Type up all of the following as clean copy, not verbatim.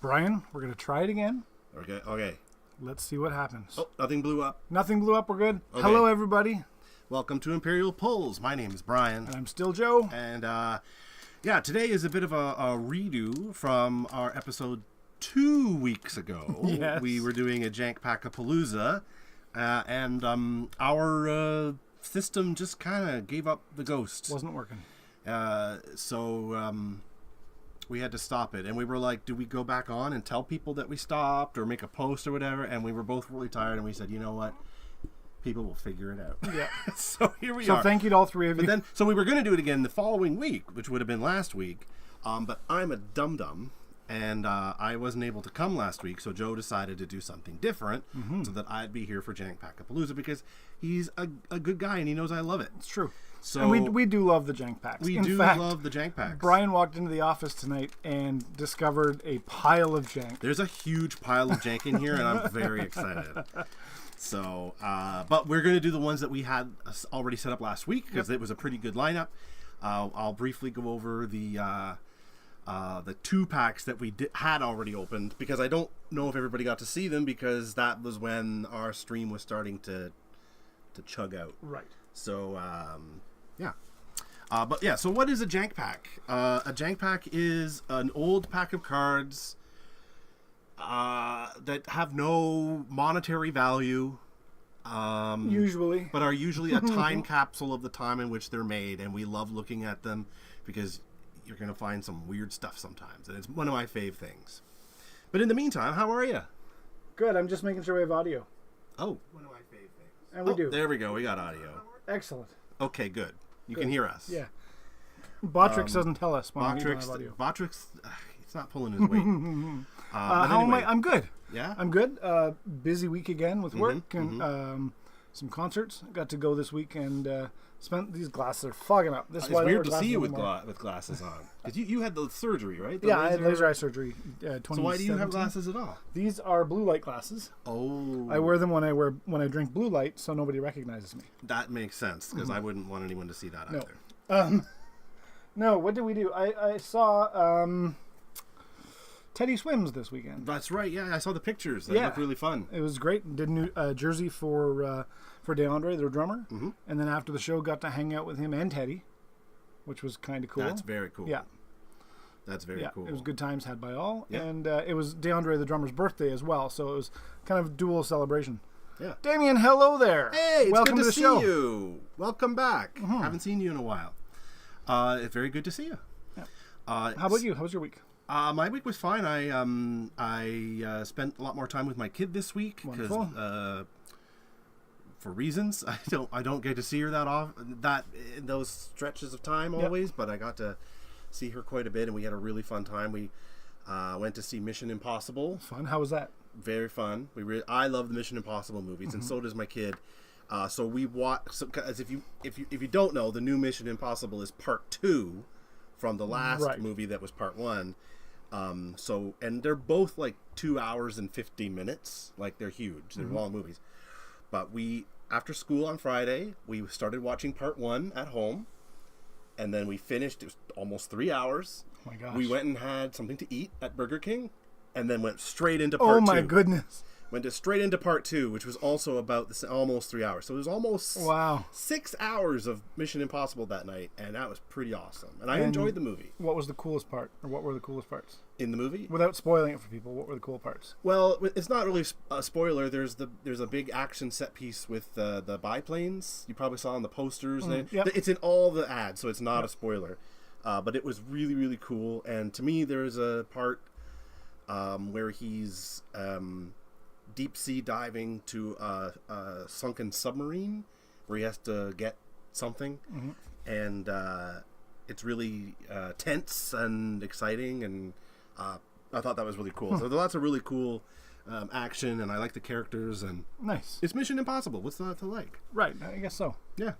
Brian, we're going to try it again. Okay. Let's see what happens. Oh, nothing blew up. Nothing blew up. We're good. Okay. Hello, everybody. Welcome to Imperial Pulls. My name is Brian. And I'm still Joe. And, today is a bit of a redo from our episode 2 weeks ago. Yes. We were doing a Jank Pack-Apalooza, and our system just kind of gave up the ghost. Wasn't working. So we had to stop it. And we were like, do we go back on and tell people that we stopped or make a post or whatever? And we were both really tired, and we said, you know what? People will figure it out. Yeah. So here we are. So thank you to all three of you. But then, so we were going to do it again the following week, which would have been last week. But I'm a dum-dum, and I wasn't able to come last week, so Joe decided to do something different so that I'd be here for Jank Pack-Apalooza because he's a good guy and he knows I love it. It's true. So and we do love the Jank Packs. We In fact, love the Jank Packs. Brian walked into the office tonight and discovered a pile of Jank. There's a huge pile of Jank in here, and I'm very excited. So, but we're going to do the ones that we had already set up last week because it was a pretty good lineup. I'll briefly go over the 2 packs that we had already opened because I don't know if everybody got to see them because that was when our stream was starting to chug out. Right. So, so what is a Jank Pack? A Jank Pack is an old pack of cards that have no monetary value. Usually. But are usually a time capsule of the time in which they're made, and we love looking at them because you're going to find some weird stuff sometimes, and it's one of my fave things. But in the meantime, how are you? Good. I'm just making sure we have audio. Oh. One of my fave things. And we do. There we go. We got audio. Excellent. Okay, good. You can hear us. Yeah. Botrix doesn't tell us when we don't have audio. Botrix, he's not pulling his weight. How am I? I'm good. Yeah? I'm good. Busy week again with work and some concerts. Got to go this week and spent these glasses are fogging up. This is it's why I weird wear to glasses see you anymore. with glasses on. Because you had the surgery, right? Yeah, I had laser eye surgery. 2017. So why do you have glasses at all? These are blue light glasses. Oh. I wear them when I drink blue light, so nobody recognizes me. That makes sense because I wouldn't want anyone to see that either. No, what did we do? I saw Teddy Swims this weekend. That's right. Yeah, I saw the pictures. They looked really fun. It was great. Did a new jersey for DeAndre, their drummer, and then after the show, got to hang out with him and Teddy, which was kind of cool. That's very cool. Yeah, that's very cool. It was good times had by all, Yeah. and it was DeAndre, the drummer's birthday as well, so it was kind of dual celebration. Yeah. Damien, hello there. Hey, it's welcome good to the see show. you. Welcome back. Haven't seen you in a while. It's very good to see you. Yeah. How about you? How was your week? My week was fine. I spent a lot more time with my kid this week because for reasons I don't get to see her that in those stretches of time always, but I got to see her quite a bit, and we had a really fun time. We went to see Mission Impossible. Fun. How was that? Very fun. I love the Mission Impossible movies, and so does my kid. So we watch. So, as if you don't know, the new Mission Impossible is part 2 from the last movie that was part 1. And they're both like 2 hours and 50 minutes. Like they're huge. They're long movies. But after school on Friday, we started watching part 1 at home, and then we finished. It was almost 3 hours. Oh my gosh. We went and had something to eat at Burger King, and then went straight into part 2. Oh my goodness. Went straight into part 2, which was also about almost 3 hours. So it was almost 6 hours of Mission Impossible that night, and that was pretty awesome. And I enjoyed the movie. What was the coolest part, or what were the coolest parts in the movie? Without spoiling it for people, what were the cool parts? Well, it's not really a spoiler. There's a big action set piece with the biplanes. You probably saw on the posters. It's in all the ads, so it's not a spoiler. But it was really, really cool. And to me, there's a part where he's deep sea diving to a sunken submarine where he has to get something, and it's really tense and exciting, and I thought that was really cool. So there's lots of really cool action, and I like the characters, and nice. It's Mission Impossible. What's not to like? Right, I guess so. Yeah.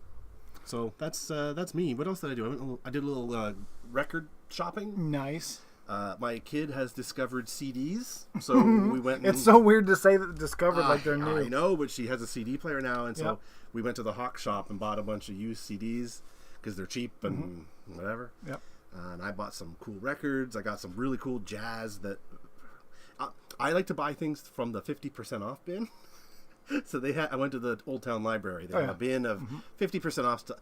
So that's me. What else did I do? I did a little record shopping. Nice. My kid has discovered CDs, so we went. It's so weird to say that discovered like they're new. I know, but she has a CD player now, and so we went to the Hawk shop and bought a bunch of used CDs because they're cheap and whatever. Yep. And I bought some cool records. I got some really cool jazz that I like to buy things from the 50% off bin. So I went to the Old Town Library. They have a bin of 50% off stuff,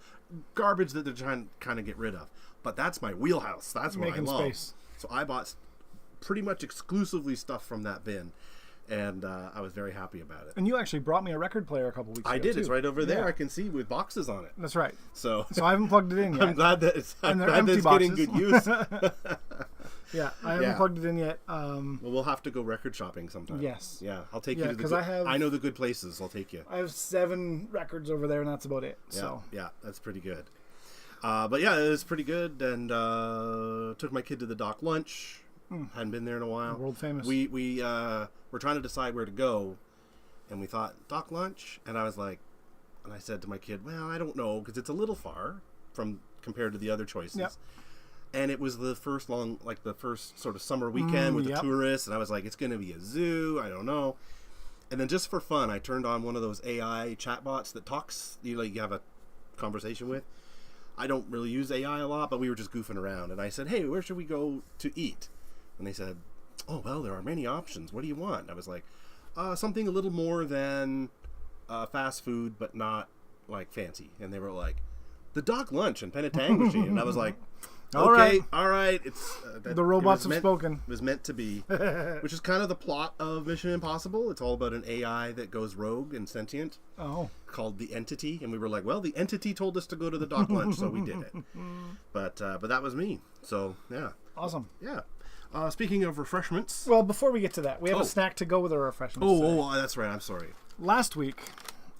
garbage that they're trying to kind of get rid of. But that's my wheelhouse. That's what I love. Space. So I bought pretty much exclusively stuff from that bin. And I was very happy about it. And you actually brought me a record player a couple weeks ago. I did. Too. It's right over there. I can see with boxes on it. That's right. So I haven't plugged it in yet. I'm glad that it's getting good use. Yeah, I haven't plugged it in yet. Well, we'll have to go record shopping sometime. Yes. Yeah, I'll take you to the good... I know the good places. I'll take you. I have 7 records over there, and that's about it. Yeah, so yeah, that's pretty good. But yeah, it was pretty good. And took my kid to the Dock lunch. Hadn't been there in a while. World famous. We were trying to decide where to go, and we thought Dock lunch, and I was like, and I said to my kid, well, I don't know, because it's a little far compared to the other choices. Yep. And it was the first sort of summer weekend with the tourists, and I was like, it's going to be a zoo, I don't know. And then just for fun, I turned on one of those AI chatbots that talks, you have a conversation with. I don't really use AI a lot, but we were just goofing around, and I said, hey, where should we go to eat? And they said, oh, well, there are many options. What do you want? And I was like, something a little more than fast food, but not, like, fancy. And they were like, the Dock lunch and Penetang machine. And I was like, okay, all right. It's the robots have spoken. It was meant to be, which is kind of the plot of Mission Impossible. It's all about an AI that goes rogue and sentient. Oh. Called the Entity. And we were like, well, the Entity told us to go to the Dock lunch, so we did it. But that was me. So, yeah. Awesome. Yeah. Speaking of refreshments... Well, before we get to that, we have a snack to go with our refreshments. Oh, that's right. I'm sorry. Last week,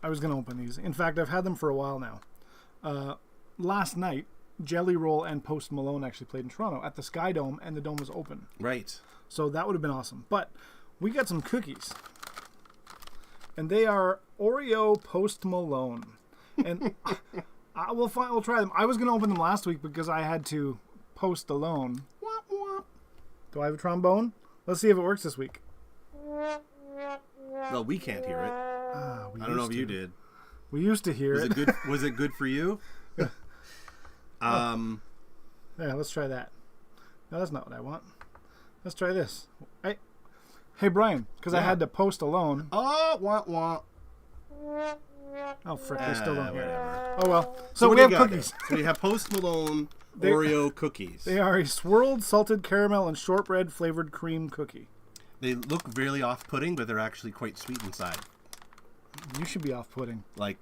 I was going to open these. In fact, I've had them for a while now. Last night, Jelly Roll and Post Malone actually played in Toronto at the Sky Dome, and the dome was open. Right. So that would have been awesome. But we got some cookies. And they are Oreo Post Malone. And we'll try them. I was going to open them last week because I had to post alone. Do I have a trombone? Let's see if it works this week. Well, we can't hear it. I don't know if you did. We used to hear it. Was it good for you? Yeah, let's try that. No, that's not what I want. Let's try this. Hey Brian, because I had to post alone. Oh, wah. Oh, frick, I still don't hear whatever. it. Oh, well. So we have cookies. So we have Post Malone Oreo cookies. They are a swirled salted caramel and shortbread flavored cream cookie. They look really off-putting, but they're actually quite sweet inside. You should be off-putting. Like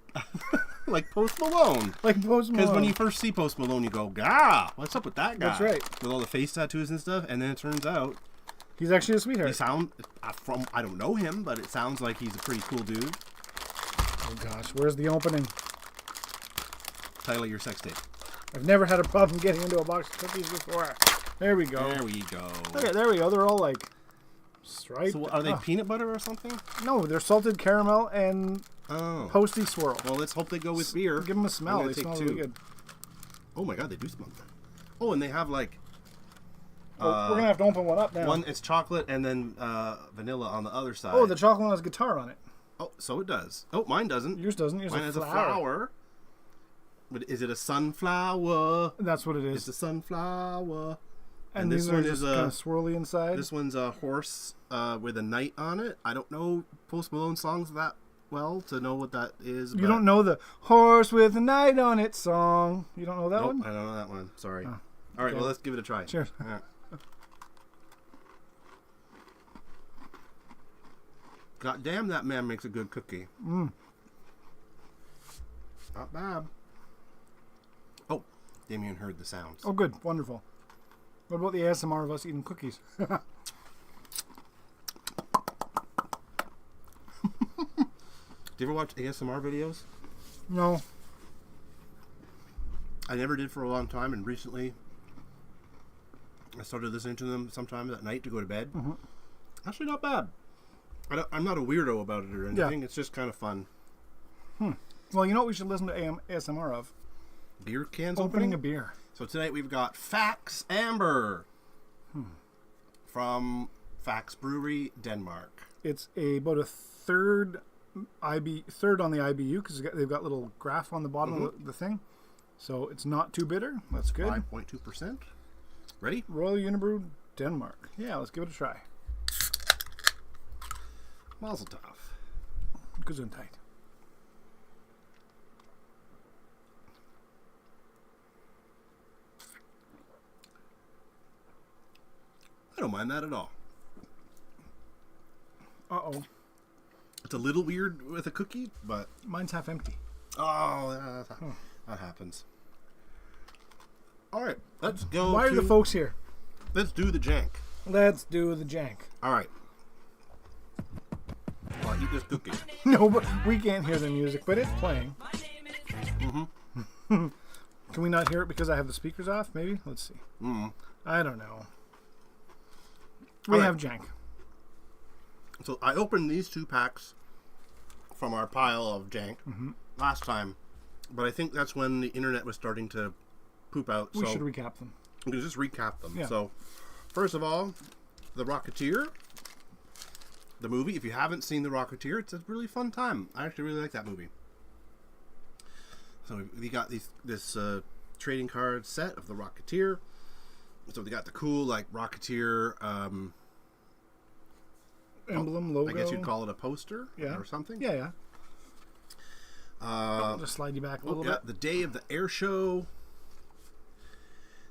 Post Malone. Like Post Malone. Because when you first see Post Malone, you go, "Gah, what's up with that guy?" That's right. With all the face tattoos and stuff, and then it turns out he's actually a sweetheart. I don't know him, but it sounds like he's a pretty cool dude. Oh gosh, where's the opening? Title of your sex tape. I've never had a problem getting into a box of cookies before. There we go. There we go. Okay, there we go. They're all like striped. So are they peanut butter or something? No, they're salted caramel and posty swirl. Well, let's hope they go with beer. Give them a smell. They smell really good. Oh my god, they do smell good. Oh, and they have like... we're going to have to open one up now. One, it's chocolate and then vanilla on the other side. Oh, the chocolate one has guitar on it. Oh, so it does. Oh, mine doesn't. Yours doesn't. Yours mine has a flower. But is it a sunflower? That's what it is. It's a sunflower. And this one is kind of swirly inside. This one's a horse with a knight on it. I don't know Post Malone songs that well to know what that is. You don't know the horse with a knight on it song. You don't know that one? I don't know that one. Sorry. Oh, all right, well, let's give it a try. Cheers. Right. God damn, that man makes a good cookie. Not bad. Oh, Damien heard the sounds. Oh, good. Wonderful. What about the ASMR of us eating cookies? Do you ever watch ASMR videos? No. I never did for a long time, and recently I started listening to them sometimes at night to go to bed. Mm-hmm. Actually, not bad. I'm not a weirdo about it or anything. Yeah. It's just kind of fun. Well, you know what we should listen to ASMR of? Beer cans opening a beer. So tonight we've got Fax Amber from Fax Brewery, Denmark. It's about a third on the IBU because they've got little graph on the bottom of the thing. So it's not too bitter. That's good. 5.2%. Ready? Royal Unibrew, Denmark. Yeah, let's give it a try. Mazel tov. Gesundheit. I don't mind that at all. Uh-oh. It's a little weird with a cookie, but... Mine's half empty. Oh, that happens. All right, let's go. Why are the folks here? Let's do the jank. Let's do the jank. All right. I'll eat this cookie. No, but we can't hear the music, but it's playing. Mm-hmm. Can we not hear it because I have the speakers off? Maybe? Let's see. Mm-hmm. I don't know. We have jank. So I opened these 2 packs from our pile of jank last time, but I think that's when the internet was starting to poop out. We should recap them. We can just recap them. Yeah. So, first of all, The Rocketeer, the movie. If you haven't seen The Rocketeer, it's a really fun time. I actually really like that movie. So we got this trading card set of The Rocketeer. So they got the cool Rocketeer emblem, logo. I guess you'd call it a poster or something. Yeah. I'll just slide you back a little bit. The day of the air show.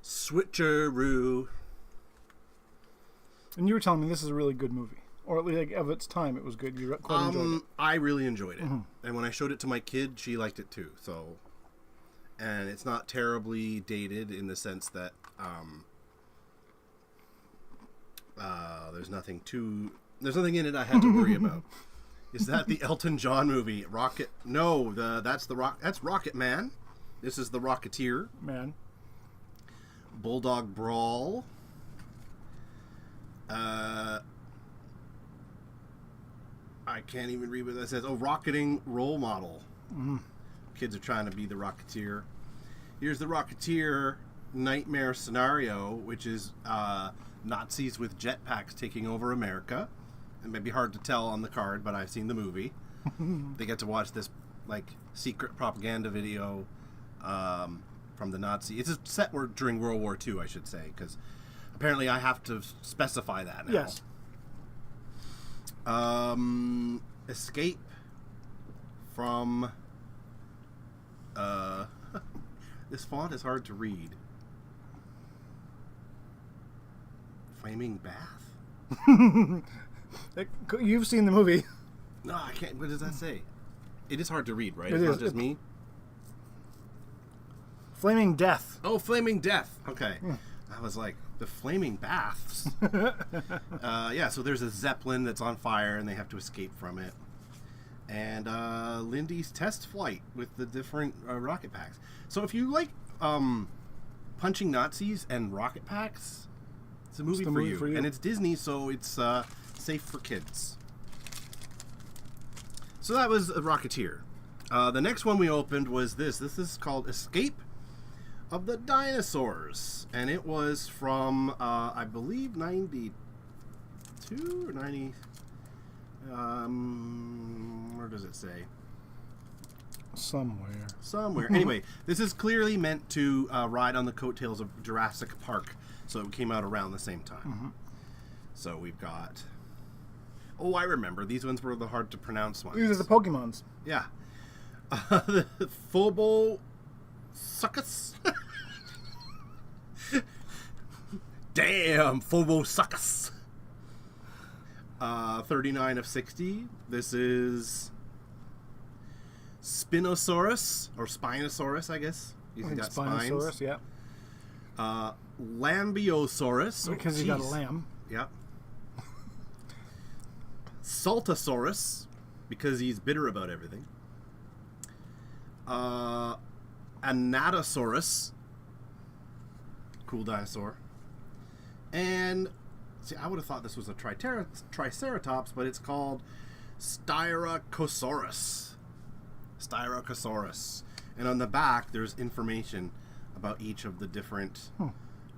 Switcheroo. And you were telling me this is a really good movie. Or at least of its time, it was good. You quite enjoyed it. I really enjoyed it. And when I showed it to my kid, she liked it too. So, and it's not terribly dated in the sense that there's nothing in it I had to worry about. Is that the Elton John movie? Rocket? No, that's Rocket Man. This is the Rocketeer. Man. Bulldog Brawl. I can't even read what that says. Oh, Rocketing Role Model. Kids are trying to be the Rocketeer. Here's the Rocketeer nightmare scenario, which is Nazis with jetpacks taking over America. It may be hard to tell on the card, but I've seen the movie. They get to watch this secret propaganda video from the Nazi. It's a set during World War II, I should say, because apparently I have to specify that now. Yes. Escape from this font is hard to read. Flaming Bath? You've seen the movie. No, I can't. What does that say? It is hard to read, right? It It's is. not just me. Flaming Death. Oh, Flaming Death. Okay. I was like, the Flaming Baths. So there's a Zeppelin that's on fire and they have to escape from it. And Lindy's test flight with the different rocket packs. So if you like punching Nazis and rocket packs, it's a movie for you. And it's Disney, so it's safe for kids. So that was a Rocketeer. The next one we opened was this. This is called Escape of the Dinosaurs. And it was from, I believe, 92 or 90... where does it say? Somewhere. Anyway, this is clearly meant to ride on the coattails of Jurassic Park. So it came out around the same time. So we've got... Oh, I remember. These ones were the hard to pronounce ones. These are the Pokemons. Yeah. The Phobo Suckus. Damn, Phobo Suckus. 39 of 60. This is Spinosaurus, or Spinosaurus, I guess. He's got Spinosaurus, spines. yeah. Lambiosaurus. Because he's got a lamb. Yep. Saltasaurus, because he's bitter about everything. Anatosaurus. Cool dinosaur. And, see, I would have thought this was a Triceratops, but it's called Styracosaurus. Styracosaurus. And on the back, there's information about each of the different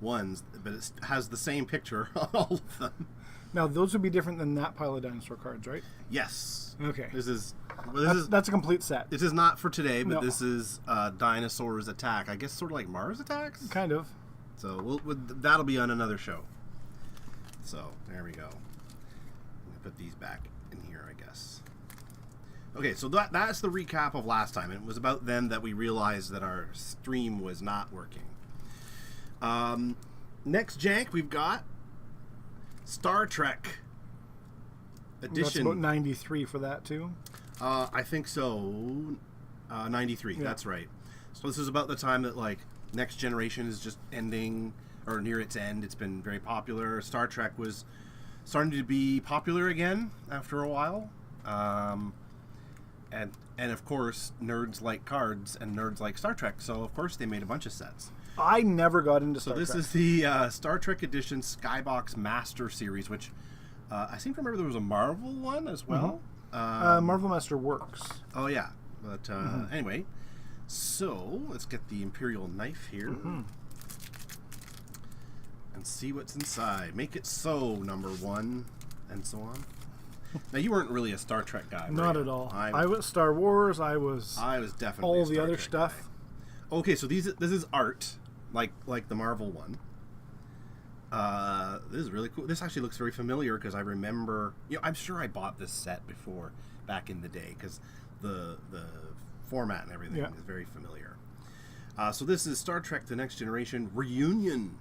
ones, but it has the same picture on all of them. Now, those would be different than that pile of dinosaur cards, right? Yes. Okay. That's a complete set. This is not for today, but this is Dinosaurs Attack. I guess sort of like Mars Attacks? Kind of. So that'll be on another show. So, there we go. I'm going to put these back in here, I guess. Okay, so that's the recap of last time. It was about then that we realized that our stream was not working. Next jank we've got Star Trek edition. That's about 93 for that too. I think so. 93. Yeah. That's right. So this is about the time that like Next Generation is just ending or near its end. It's been very popular. Star Trek was starting to be popular again after a while. And of course, nerds like cards and nerds like Star Trek. So of course they made a bunch of sets. I never got into Star Trek. So this is the Star Trek Edition Skybox Master Series, which I seem to remember there was a Marvel one as well. Mm-hmm. Marvel Master works. Oh yeah, but anyway, so let's get the Imperial knife here and see what's inside. Make it so, number one, and so on. Now you weren't really a Star Trek guy. Not at all. I was Star Wars. I was definitely all the other stuff. Guy. Okay, so this is art, like the Marvel one. This is really cool. This actually looks very familiar because I remember, I'm sure I bought this set before back in the day because the format and everything is very familiar. So this is Star Trek: The Next Generation Reunion.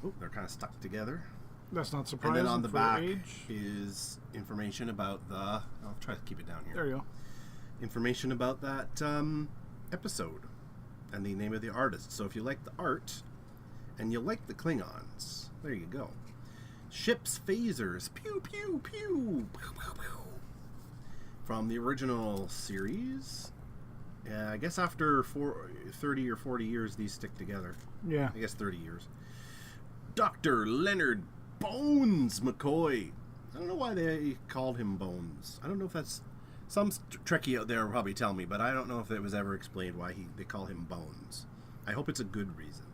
Oh, they're kind of stuck together. That's not surprising. And then on the back is information about I'll try to keep it down here. There you go. Information about that episode and the name of the artist. So if you like the art and you like the Klingons, there you go. Ships, phasers, pew, pew, pew, pew, pew, pew. From the original series. I guess after 30 or 40 years, these stick together. Yeah. I guess 30 years. Dr. Leonard Bones McCoy. I don't know why they called him Bones. I don't know if that's... Some Trekkie out there will probably tell me, but I don't know if it was ever explained why they call him Bones. I hope it's a good reason.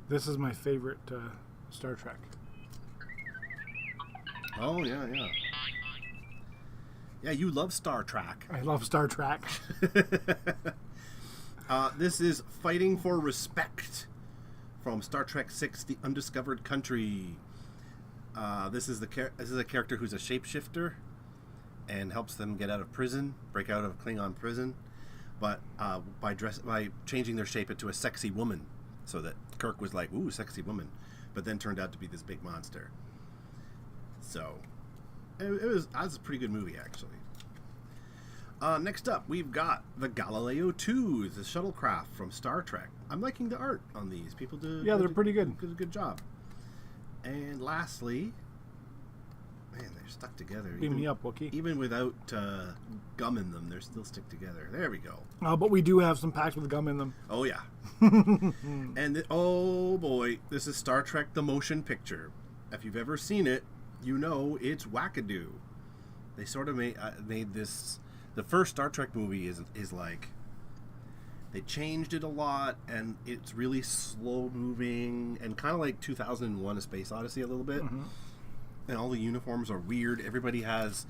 This is my favorite Star Trek. Oh, yeah. Yeah, you love Star Trek. I love Star Trek. This is Fighting for Respect from Star Trek VI: The Undiscovered Country. This is a character who's a shapeshifter and helps them get out of prison, break out of Klingon prison, but by changing their shape into a sexy woman, so that Kirk was like, "Ooh, sexy woman," but then turned out to be this big monster. So that's a pretty good movie, actually. Next up, we've got the Galileo 2, the shuttlecraft from Star Trek. I'm liking the art on these. People do. Yeah, they're pretty good. Good job. And lastly, man, they're stuck together. Beam me up, Wookie. Even without gum in them, they're still stick together. There we go. But we do have some packs with gum in them. Oh, yeah. And, oh, boy, this is Star Trek The Motion Picture. If you've ever seen it, you know it's wackadoo. They sort of made this... The first Star Trek movie is like... They changed it a lot, and it's really slow-moving, and kind of like 2001: A Space Odyssey a little bit. Mm-hmm. And all the uniforms are weird. Everybody has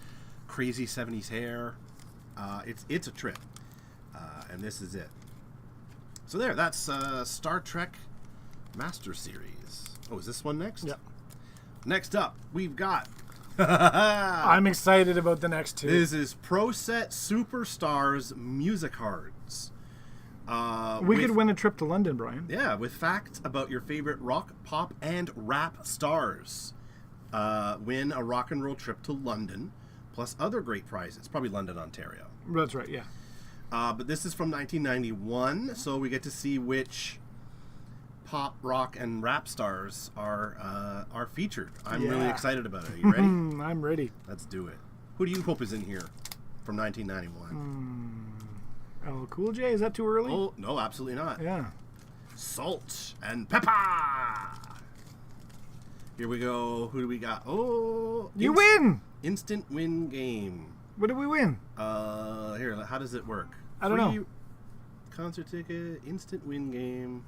crazy 70s hair. It's a trip. And this is it. So that's Star Trek Master Series. Oh, is this one next? Yep. Next up, we've got... I'm excited about the next two. This is Pro Set Superstars Music Cards. We could win a trip to London, Brian. Yeah, with facts about your favorite rock, pop, and rap stars. Win a rock and roll trip to London, plus other great prizes. Probably London, Ontario. That's right, yeah. But this is from 1991, so we get to see which pop, rock, and rap stars are featured. I'm really excited about it. Are you ready? I'm ready. Let's do it. Who do you hope is in here from 1991? Oh, Cool J? Is that too early? Oh, no, absolutely not. Yeah. Salt and pepper. Here we go. Who do we got? Oh, you win! Instant win game. What did we win? Here, how does it work? I don't know. Concert ticket, instant win game.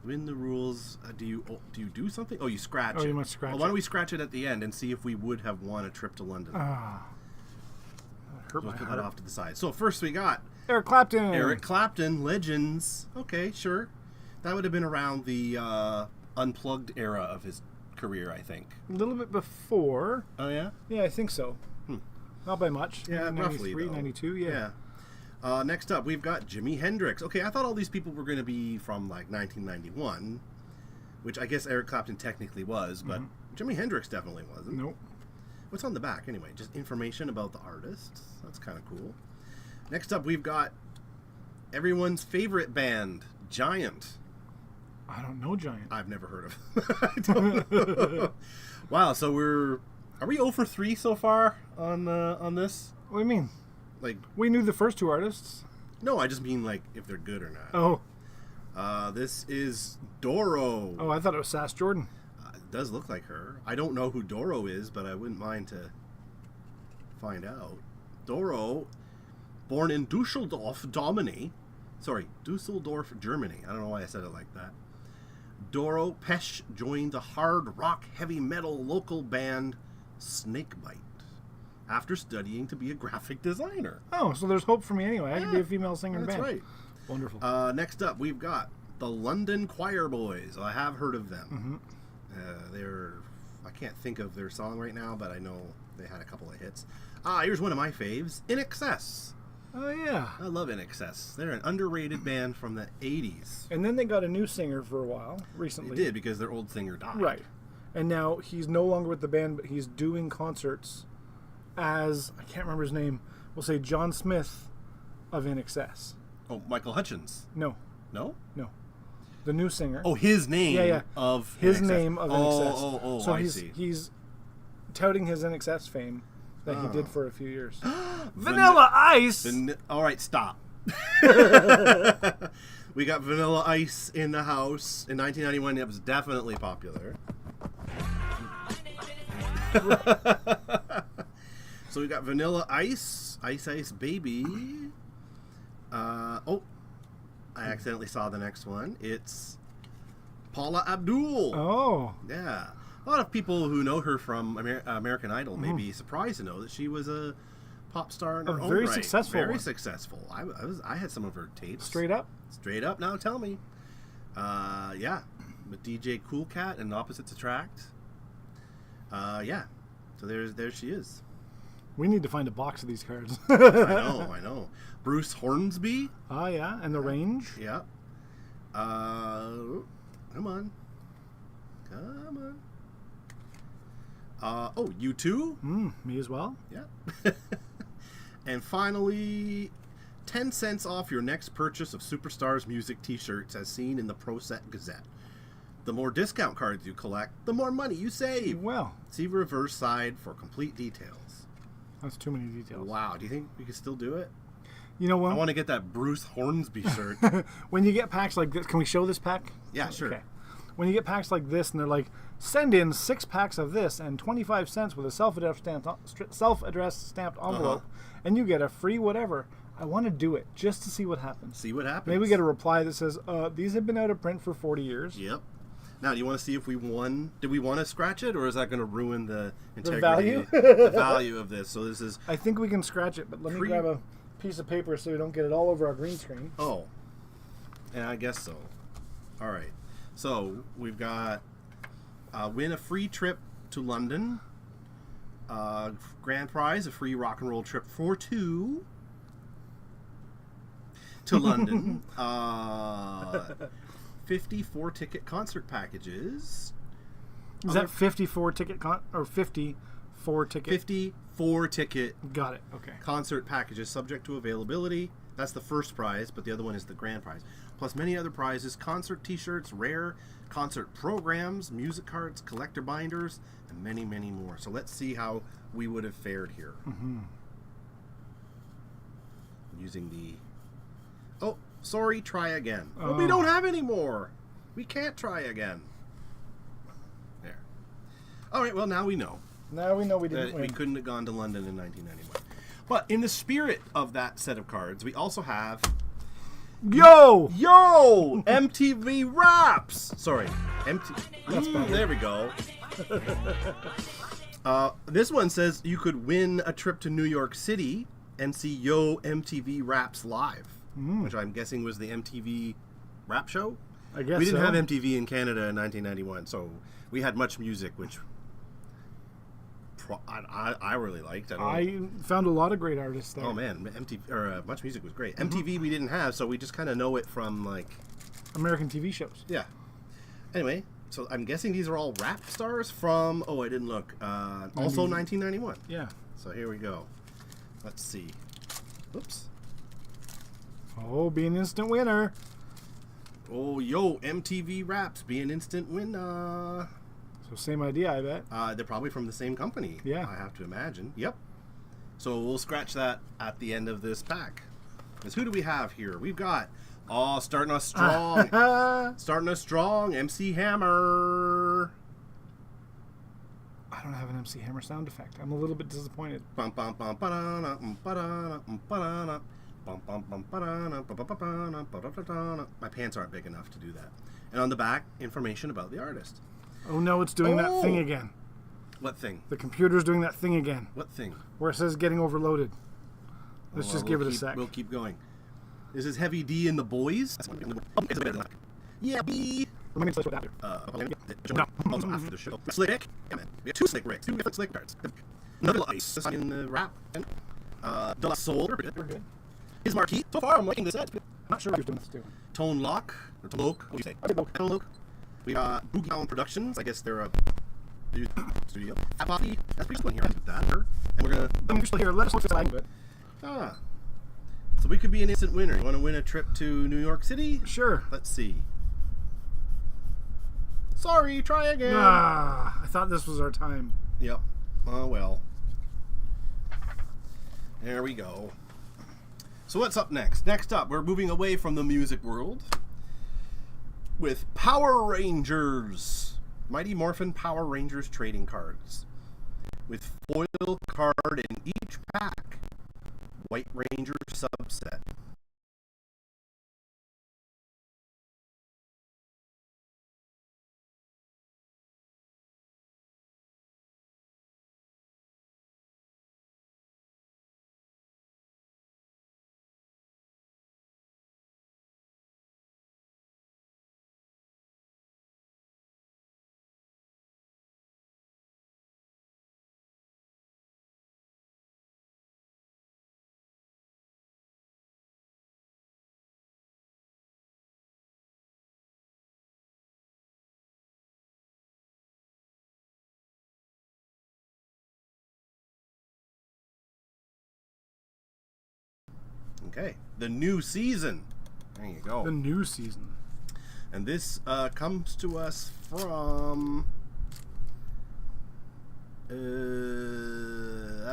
Win the rules. Do you do something? Oh, you scratch it. Oh, you must scratch it. Why don't we scratch it at the end and see if we would have won a trip to London? Hurt my put heart. that off to the side. So first we got Eric Clapton. Eric Clapton, Legends. Okay, sure. That would have been around the Unplugged era of his career, I think. A little bit before. Oh, yeah? Yeah, I think so. Not by much. Yeah, roughly, 93, 92, yeah. Next up, we've got Jimi Hendrix. Okay, I thought all these people were going to be from, like, 1991, which I guess Eric Clapton technically was, but Jimi Hendrix definitely wasn't. Nope. What's on the back, anyway? Just information about the artist. That's kind of cool. Next up, we've got everyone's favorite band, Giant. I don't know Giant. I've never heard of I don't know. Wow, so are we 0 for 3 so far on this? What do you mean? Like, we knew the first two artists. No, I just mean, like, if they're good or not. Oh. This is Doro. Oh, I thought it was Sass Jordan. It does look like her. I don't know who Doro is, but I wouldn't mind to find out. Doro, born in Dusseldorf, Germany. I don't know why I said it like that. Doro Pesch joined the hard rock heavy metal local band Snakebite after studying to be a graphic designer. Oh, so there's hope for me anyway. I could be a female singer in That's band. right. Wonderful. Next up, we've got the London Choir Boys. I have heard of them. I can't think of their song right now, but I know they had a couple of hits. Here's one of my faves, In Excess. Oh, yeah. I love In Excess. They're an underrated band from the 80s. And then they got a new singer for a while, recently. They did, because their old singer died. Right. And now he's no longer with the band, but he's doing concerts as, I can't remember his name, we'll say John Smith of In Excess. Oh, Michael Hutchins. No. No? No. The new singer. Oh, his name yeah. of his In name of In Excess. So I see. He's touting his In Excess fame that he did for a few years. Vanilla Ice! All right, stop. We got Vanilla Ice in the house. In 1991, it was definitely popular. So we got Vanilla Ice, Ice Ice Baby. I accidentally saw the next one. It's Paula Abdul. Oh. Yeah. A lot of people who know her from American Idol may be surprised to know that she was a pop star in her own very right. successful Very one. successful. I had some of her tapes. Straight up? Straight up. Now tell me. Yeah. With DJ Cool Cat and Opposites Attract. Yeah. So there she is. We need to find a box of these cards. I know. Bruce Hornsby. Oh, yeah. And The Range. Yeah. Come on. U2. Me as well. Yeah. And finally, 10 cents off your next purchase of Superstars Music t-shirts as seen in the Pro Set Gazette. The more discount cards you collect, the more money you save. Well. See reverse side for complete details. That's too many details. Wow. Do you think we could still do it? You know what? I want to get that Bruce Hornsby shirt. When you get packs like this, can we show this pack? Yeah, sure. Okay. When you get packs like this and they're like, send in 6 packs of this and 25 cents with a self-addressed stamped envelope, and you get a free whatever. I want to do it just to see what happens. See what happens. Maybe we get a reply that says, these have been out of print for 40 years. Yep. Now, do you want to see if we won? Did we want to scratch it, or is that going to ruin the integrity, the value of this? So this is. I think we can scratch it, but let me grab a piece of paper so we don't get it all over our green screen. Oh, yeah, I guess so. All right. So we've got win a free trip to London. Grand prize, a free rock and roll trip for 2 to London. 54 ticket concert packages. Is that 54 ticket or 54 ticket? 54 ticket. Got it. Okay. Concert packages subject to availability. That's the first prize, but the other one is the grand prize. Plus many other prizes, concert t-shirts, rare concert programs, music cards, collector binders, and many, many more. So let's see how we would have fared here. Using the... Oh, sorry, try again. Oh. But we don't have any more. We can't try again. There. All right, well, now we know. Now we know we didn't win. We couldn't have gone to London in 1991. But in the spirit of that set of cards, we also have... Yo! MTV Raps! Sorry. That's better. There we go. This one says you could win a trip to New York City and see Yo MTV Raps live, which I'm guessing was the MTV Rap show. I guess we didn't so. have MTV in Canada in 1991, so we had Much Music, which I really liked. I found a lot of great artists there. Oh man, MTV or Much Music was great. MTV we didn't have, so we just kind of know it from like American TV shows. Yeah. Anyway, so I'm guessing these are all rap stars from. Oh, I didn't look. Also 1991. Yeah. So here we go. Let's see. Oops. Oh, be an instant winner. Oh, yo, MTV Raps, be an instant winner. So same idea, I bet. They're probably from the same company. Yeah. I have to imagine. Yep. So we'll scratch that at the end of this pack. Because who do we have here? We've got, starting us strong. Starting us strong, MC Hammer. I don't have an MC Hammer sound effect. I'm a little bit disappointed. My pants aren't big enough to do that. And on the back, information about the artist. Oh no, it's doing that thing again. What thing? The computer's doing that thing again. What thing? Where it says getting overloaded. Let's just give it a sec. We'll keep going. This is Heavy D and the Boys. Yeah, B. Let me play after. Also after the show. Slick. Yeah, man. We have 2 Slick Ricks. 2 different Slick cards. Another Ice in the rap. De La Soul. We're good. His Marquis. So far, I'm liking this set. I'm not sure what you're doing this too. Tone Lock. Or Tone Loc. What do you say? Tone Loc. We got Boogie Down Productions. I guess they're a studio. Happy. That's pretty cool here. And we're gonna. I'm still here. Let us look at the So we could be an instant winner. You want to win a trip to New York City? Sure. Let's see. Sorry, try again. I thought this was our time. Yep. Oh well. There we go. So what's up next? Next up, we're moving away from the music world with Power Rangers. Mighty Morphin Power Rangers trading cards. With foil card in each pack. White Ranger subset. Okay, the new season. There you go. The new season. And this comes to us from... I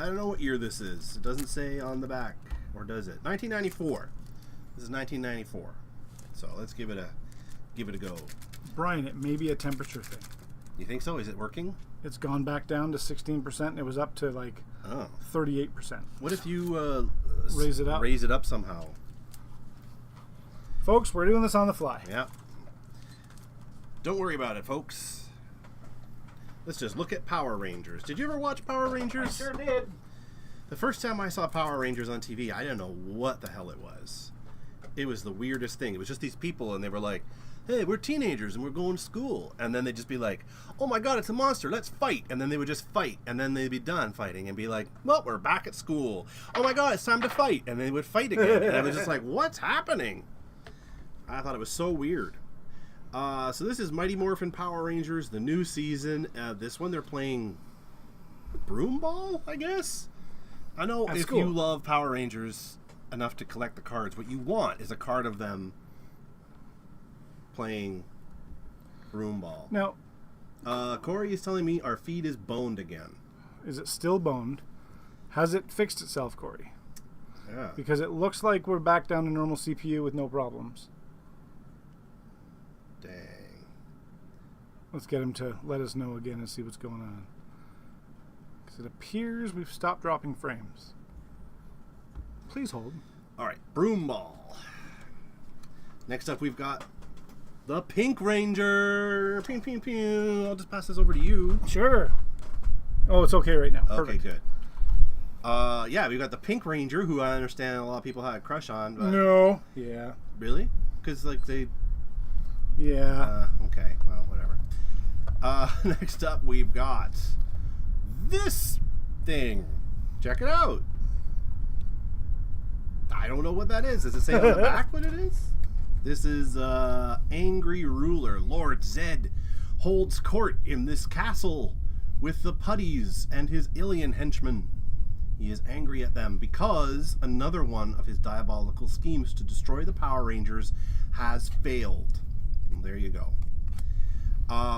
don't know what year this is. It doesn't say on the back. Or does it? 1994. This is 1994. So let's give it a go. Brian, it may be a temperature thing. You think so? Is it working? It's gone back down to 16%, and it was up to like 38%. What if you raise it up? Raise it up somehow. Folks, we're doing this on the fly. Yeah. Don't worry about it, folks. Let's just look at Power Rangers. Did you ever watch Power Rangers? I sure did. The first time I saw Power Rangers on TV, I didn't know what the hell it was. It was the weirdest thing. It was just these people, and they were like, hey, we're teenagers, and we're going to school. And then they'd just be like, oh my god, it's a monster, let's fight. And then they would just fight, and then they'd be done fighting, and be like, well, we're back at school. Oh my god, it's time to fight. And they would fight again. And I was just like, what's happening? I thought it was so weird. So this is Mighty Morphin Power Rangers, the new season. This one they're playing Broom Ball, I guess? I know if you love Power Rangers enough to collect the cards, what you want is a card of them playing Broom Ball. Now, Corey is telling me our feed is boned again. Is it still boned? Has it fixed itself, Corey? Yeah. Because it looks like we're back down to normal CPU with no problems. Dang. Let's get him to let us know again and see what's going on. Because it appears we've stopped dropping frames. Please hold. All right, Broom Ball. Next up, we've got the Pink Ranger. Pew, pew, pew. I'll just pass this over to you. Sure. Oh, it's okay right now. Okay, Perfect. good. Yeah, we've got the Pink Ranger, who I understand a lot of people had a crush on. But No. Yeah. Really? Because like they Yeah. Okay, well, whatever. Next up, we've got this thing. Check it out. I don't know what that is. Does it say on the back what it is? This is Angry Ruler. Lord Zed holds court in this castle with the putties and his alien henchmen. He is angry at them because another one of his diabolical schemes to destroy the Power Rangers has failed. Well, there you go.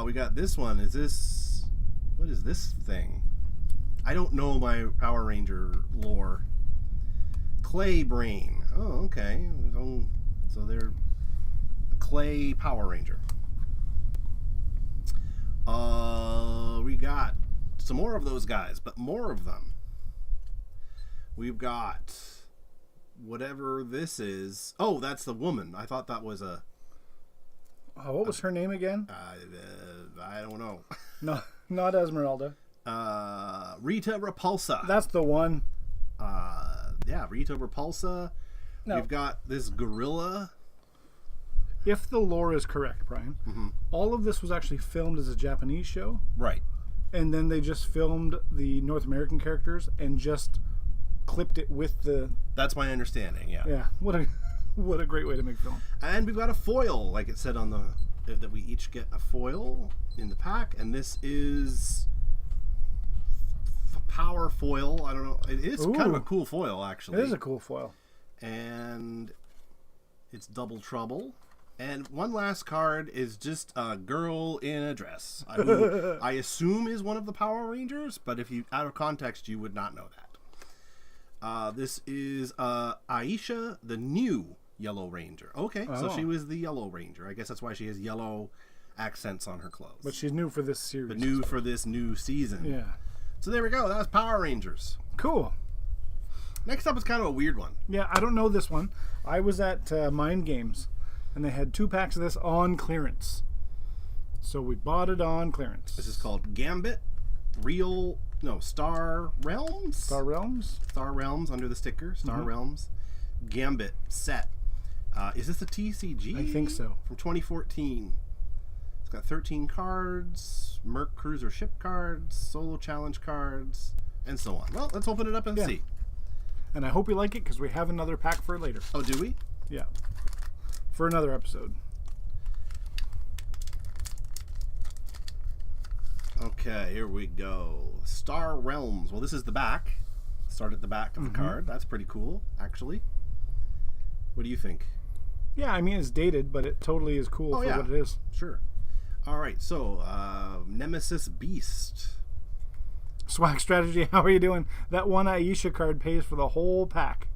We got this one. What is this thing? I don't know my Power Ranger lore. Clay Brain. Oh, okay. So they're a Clay Power Ranger. We got some more of those guys, but more of them. We've got whatever this is. Oh, that's the woman. I thought that was a... what was her name again? I don't know. No, not Esmeralda. Rita Repulsa. That's the one. Yeah, Rita Repulsa. No. We've got this gorilla. If the lore is correct, Brian, all of this was actually filmed as a Japanese show. Right. And then they just filmed the North American characters and just clipped it with the... That's my understanding, yeah. Yeah, what a great way to make film. And we've got a foil, like it said on the... that we each get a foil in the pack, and this is... power foil. I don't know. It is kind of a cool foil, actually. It is a cool foil. And it's Double Trouble. And one last card is just a girl in a dress. Who I assume is one of the Power Rangers, but if you out of context, you would not know that. This is Aisha, the new Yellow Ranger. Okay, so she was the Yellow Ranger. I guess that's why she has yellow accents on her clothes. But she's new for this series. But new for this new season. Yeah. So there we go. That was Power Rangers. Cool. Next up is kind of a weird one. Yeah, I don't know this one. I was at Mind Games, and they had 2 packs of this on clearance. So we bought it on clearance. This is called Gambit Star Realms? Star Realms? Star Realms under the sticker. Star Realms. Gambit set. Is this a TCG? I think so. From 2014. It's got 13 cards, Merc Cruiser ship cards, Solo Challenge cards, and so on. Well, let's open it up and see. And I hope you like it because we have another pack for it later. Oh, do we? Yeah. For another episode. Okay, here we go. Star Realms. Well, this is the back. Start at the back of the card. That's pretty cool, actually. What do you think? Yeah, I mean, it's dated, but it totally is cool for what it is. Sure. All right, so Nemesis Beast. Swag Strategy, how are you doing? That one Aisha card pays for the whole pack.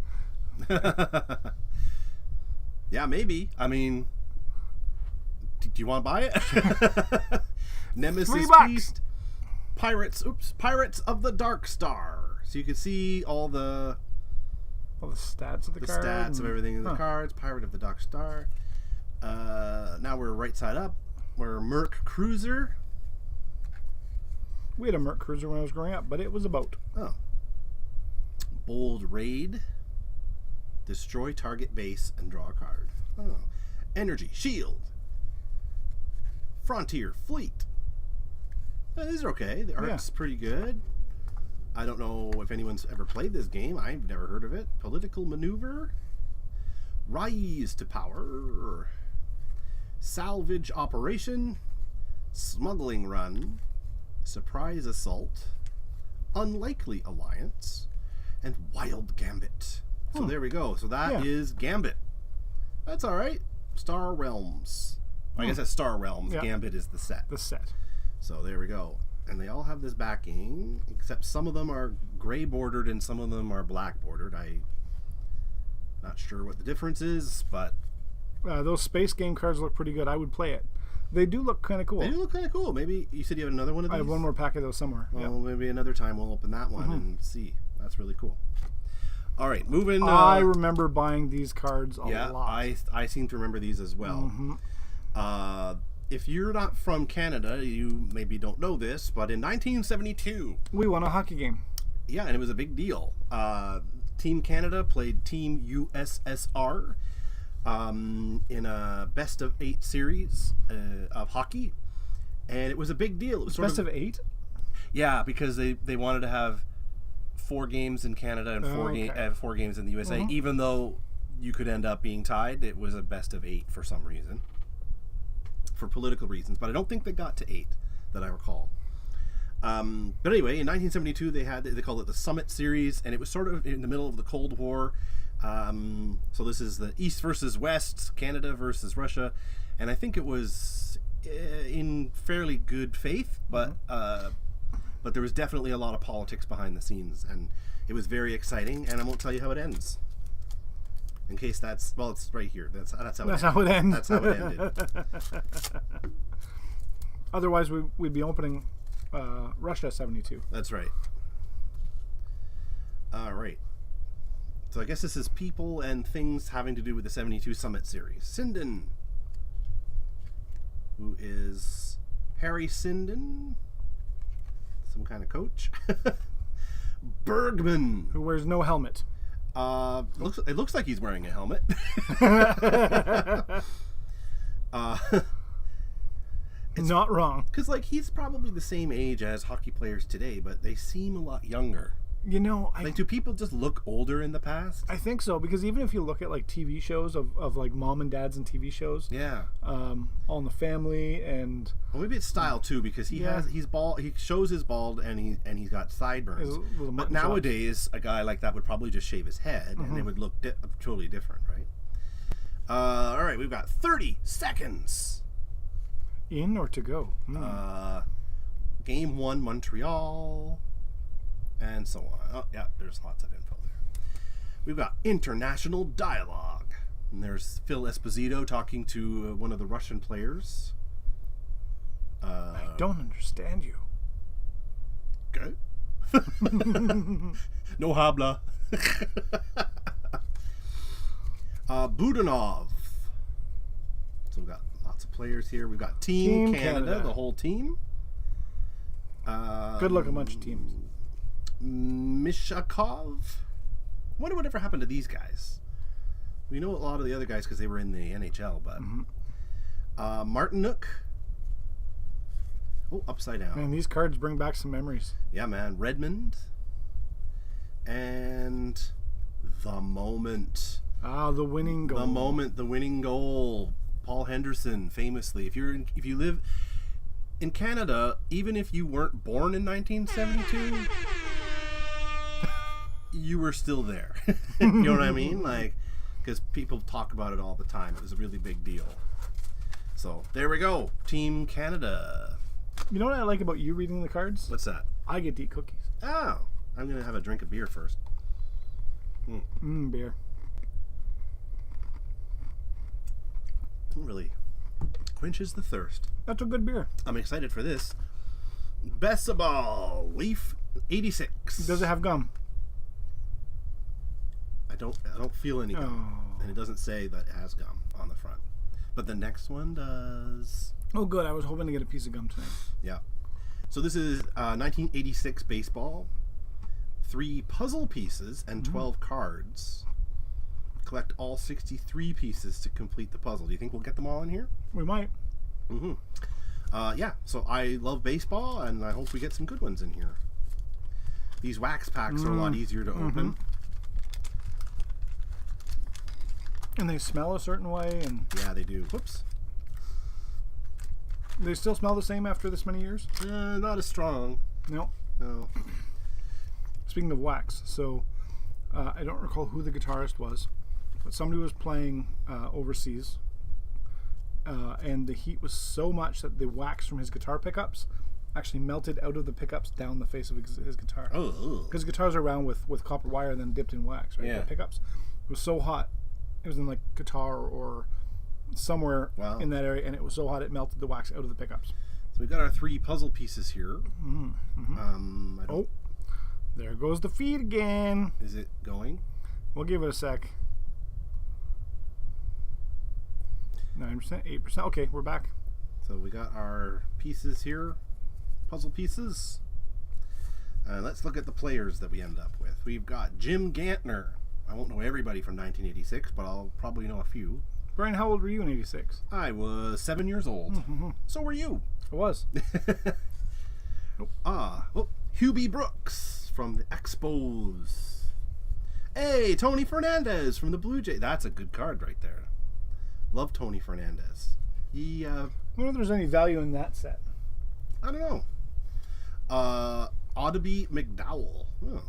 Yeah, maybe. I mean, do you want to buy it? Nemesis Beast. Pirates of the Dark Star. So you can see all the stats of the card. Stats of everything in the cards. Pirate of the Dark Star. Now we're right side up. We're a Merc Cruiser. We had a Merc Cruiser when I was growing up, but it was a boat. Oh. Bold Raid. Destroy target base and draw a card. Oh. Energy Shield. Frontier Fleet. These are okay. The art's pretty good. I don't know if anyone's ever played this game. I've never heard of it. Political Maneuver. Rise to Power. Salvage Operation. Smuggling Run. Surprise Assault. Unlikely Alliance. And Wild Gambit. So there we go. So that is Gambit. That's alright. Star Realms. I guess that's Star Realms. Yeah. Gambit is the set. The set. So there we go. And they all have this backing, except some of them are gray bordered and some of them are black bordered. I'm not sure what the difference is, but... those Space Game cards look pretty good. I would play it. They do look kind of cool. They do look kind of cool. Maybe you said you have another one of these? I have one more pack of those somewhere. Well, maybe another time we'll open that one and see. That's really cool. All right, moving... I remember buying these cards a lot. Yeah, I seem to remember these as well. If you're not from Canada, you maybe don't know this, but in 1972... we won a hockey game. Yeah, and it was a big deal. Team Canada played Team USSR. in a best of 8 series of hockey, and it was a big deal. It was best of 8. Yeah, because they wanted to have 4 games in Canada and 4 games in the USA. Even though you could end up being tied, it was a best of 8 for some reason, for political reasons. But I don't think they got to 8 that I recall. But anyway, in 1972 they called it the Summit Series, and it was sort of in the middle of the Cold War. So this is the East versus West, Canada versus Russia, and I think it was in fairly good faith, but there was definitely a lot of politics behind the scenes, and it was very exciting. And I won't tell you how it ends, in case it's right here. That's how it ends. That's how it ended. Otherwise, we'd be opening Russia 72. That's right. All right. So I guess this is people and things having to do with the 72 Summit Series. Sinden, who is Harry Sinden, some kind of coach. Bergman, who wears no helmet. It looks like he's wearing a helmet. Not wrong. Because he's probably the same age as hockey players today, but they seem a lot younger. You know, do people just look older in the past? I think so, because even if you look at TV shows of mom and dads and TV shows, yeah, All in the Family, and maybe it's style too, because he's bald. He shows his bald, and he's got sideburns. But nowadays, a guy like that would probably just shave his head, and it would look totally different, right? All right, we've got 30 seconds. In or to go? Game 1, Montreal. And so on. Oh, yeah, there's lots of info there. We've got international dialogue. And there's Phil Esposito talking to one of the Russian players. I don't understand you. Okay. No habla. Budanov. So we've got lots of players here. We've got Team Canada, the whole team. Good looking bunch of teams. Mishakov. I wonder whatever happened to these guys. We know a lot of the other guys because they were in the NHL, but Martinuk. Oh, upside down. Man, these cards bring back some memories. Yeah, man. Redmond. And the moment. The winning goal. The moment, the winning goal. Paul Henderson, famously. If you live in Canada, even if you weren't born in 1972, you were still there. You know what I mean? Because people talk about it all the time. It was a really big deal. So there we go. Team Canada. You know what I like about you reading the cards? What's that? I get to eat cookies. Oh, I'm gonna have a drink of beer first. Beer. Really quenches the thirst. That's a good beer. I'm excited for this. Best of all, Leaf 86. Does it have gum? I don't feel any gum, and it doesn't say that it has gum on the front. But the next one does. Oh, good. I was hoping to get a piece of gum tonight. Yeah. So this is 1986 baseball. 3 puzzle pieces and 12 cards. Collect all 63 pieces to complete the puzzle. Do you think we'll get them all in here? We might. Yeah. So I love baseball, and I hope we get some good ones in here. These wax packs are a lot easier to open. And they smell a certain way, and yeah, they do. Whoops. They still smell the same after this many years? Not as strong. No. Speaking of wax, so I don't recall who the guitarist was, but somebody was playing overseas, and the heat was so much that the wax from his guitar pickups actually melted out of the pickups down the face of his guitar. Oh. Because guitars are round with copper wire and then dipped in wax, right? Yeah. The pickups. It was so hot. It was in guitar or somewhere in that area, and it was so hot it melted the wax out of the pickups. So we've got our 3 puzzle pieces here. There goes the feed again. Is it going? We'll give it a sec. 9%, 8%. Okay, we're back. So we got our pieces here, puzzle pieces. Let's look at the players that we end up with. We've got Jim Gantner, I won't know everybody from 1986, but I'll probably know a few. Brian, how old were you in 86? I was 7 years old. Mm-hmm. So were you. I was. Nope. Hubie Brooks from the Expos. Hey, Tony Fernandez from the Blue Jays. That's a good card right there. Love Tony Fernandez. He, I wonder if there's any value in that set. I don't know. Audubey McDowell. Oh,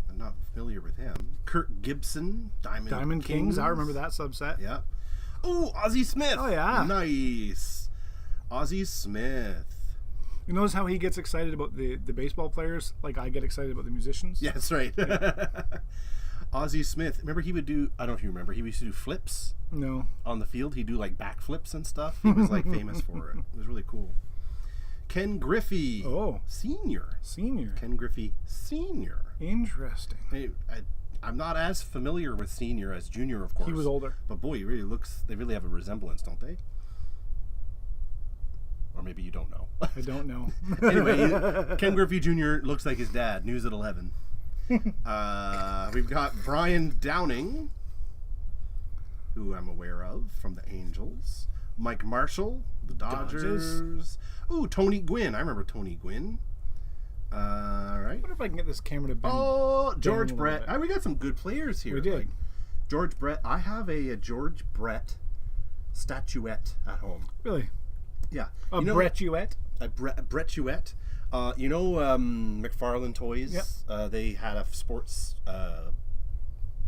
I'm not familiar with him. Kurt Gibson, Diamond Kings. I remember that subset. Yeah. Oh, Ozzie Smith. Oh, yeah. Nice. Ozzie Smith. You notice how he gets excited about the baseball players like I get excited about the musicians? Yeah, that's right. Ozzie Smith. Remember he would do, I don't know if you remember, he used to do flips. No. On the field. He'd do like backflips and stuff. He was like famous for it. It was really cool. Ken Griffey. Oh. Senior. Ken Griffey Senior. Interesting. I'm not as familiar with Senior as Junior, of course. He was older. But boy, he really looks, they really have a resemblance, don't they? Or maybe you don't know. I don't know. Anyway, Ken Griffey Jr. looks like his dad. News at 11. We've got Brian Downing, who I'm aware of from the Angels. Mike Marshall, the Dodgers. Ooh, Tony Gwynn. I remember Tony Gwynn. All right. I wonder if I can get this camera to bend. Oh, George Brett. We got some good players here. We did. Like George Brett. I have a George Brett statuette at home. Really? Yeah. A Brettuette? A Brettuette. You know McFarlane Toys? Yep. They had a sports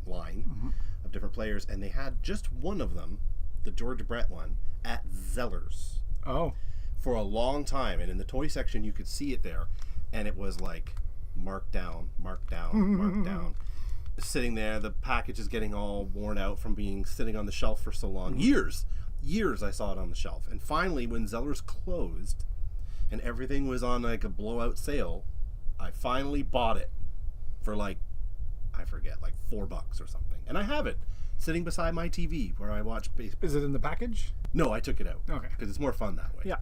line of different players, and they had just one of them, the George Brett one, at Zeller's. Oh. For a long time. And in the toy section, you could see it there. And it was like, marked down, marked down, marked down. Sitting there, the package is getting all worn out from being sitting on the shelf for so long. Years I saw it on the shelf. And finally, when Zeller's closed and everything was on like a blowout sale, I finally bought it for like, I forget, like $4 or something. And I have it sitting beside my TV where I watch baseball. Is it in the package? No, I took it out. Okay. Because it's more fun that way. Yeah.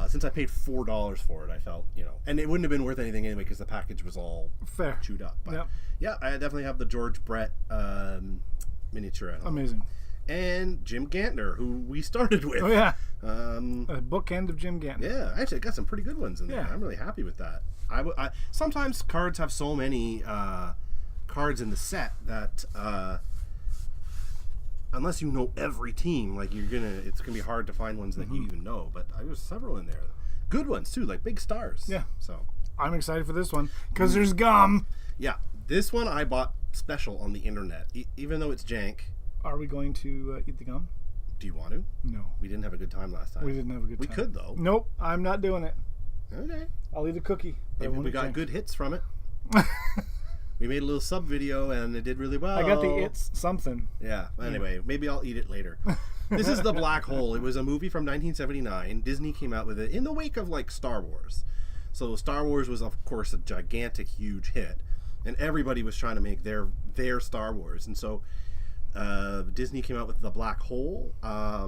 Since I paid $4 for it, I felt, and it wouldn't have been worth anything anyway because the package was all fair chewed up. But yep. Yeah, I definitely have the George Brett miniature at home. Amazing. And Jim Gantner, who we started with. Oh, yeah. A bookend of Jim Gantner. Yeah, actually, I got some pretty good ones in there. Yeah. I'm really happy with that. Sometimes cards have so many cards in the set that unless you know every team, like it's gonna be hard to find ones that you even know. But there's several in there, good ones too, like big stars. Yeah. So I'm excited for this one because there's gum. Yeah, this one I bought special on the internet, even though it's jank. Are we going to eat the gum? Do you want to? No. We didn't have a good time last time. We didn't have a good time. We could though. Nope, I'm not doing it. Okay. I'll eat a cookie. We got good hits from it. We made a little sub video and it did really well. I got the it's something. Yeah. Anyway, maybe I'll eat it later. This is The Black Hole. It was a movie from 1979. Disney came out with it in the wake of like Star Wars. So Star Wars was of course a gigantic, huge hit, and everybody was trying to make their Star Wars. And so Disney came out with The Black Hole. My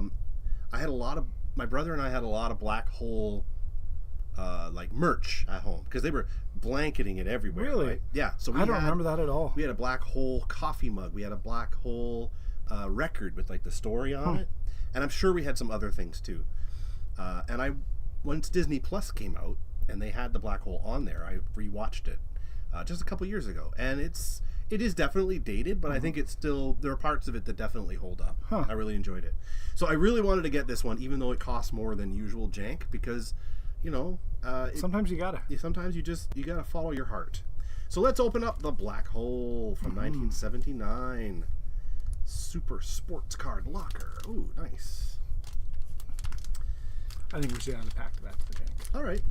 brother and I had a lot of Black Hole like merch at home because they were blanketing it everywhere. Really? Right? Yeah. So I don't remember that at all. We had a Black Hole coffee mug. We had a Black Hole record with like the story on it, and I'm sure we had some other things too. And once Disney Plus came out and they had the Black Hole on there, I rewatched it just a couple years ago, and it is definitely dated, but I think it's still, there are parts of it that definitely hold up. I really enjoyed it. So I really wanted to get this one, even though it costs more than usual jank, because sometimes you gotta. Sometimes you gotta follow your heart. So let's open up the Black Hole from 1979. Super Sports Card Locker. Ooh, nice. I think we should add a pack to that to the jank. All right.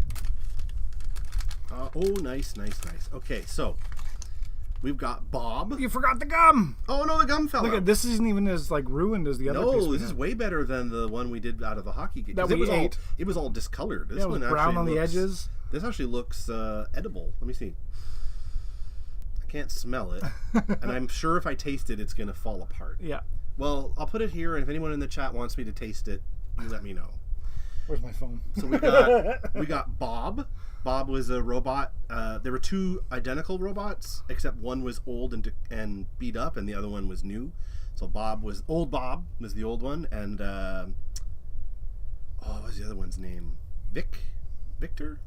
Nice. Okay, so we've got Bob. You forgot the gum. Oh no, the gum fell out. Look, this isn't even as like ruined as the other. No, this is way better than the one we did out of the hockey game. That we ate. It was all discolored. This it was brown on the edges. This actually looks edible. Let me see. I can't smell it, and I'm sure if I taste it, it's gonna fall apart. Yeah. Well, I'll put it here, and if anyone in the chat wants me to taste it, you let me know. Where's my phone? So we got Bob. Bob was a robot. There were two identical robots, except one was old and beat up, and the other one was new. So Bob was the old one, and what was the other one's name? Victor?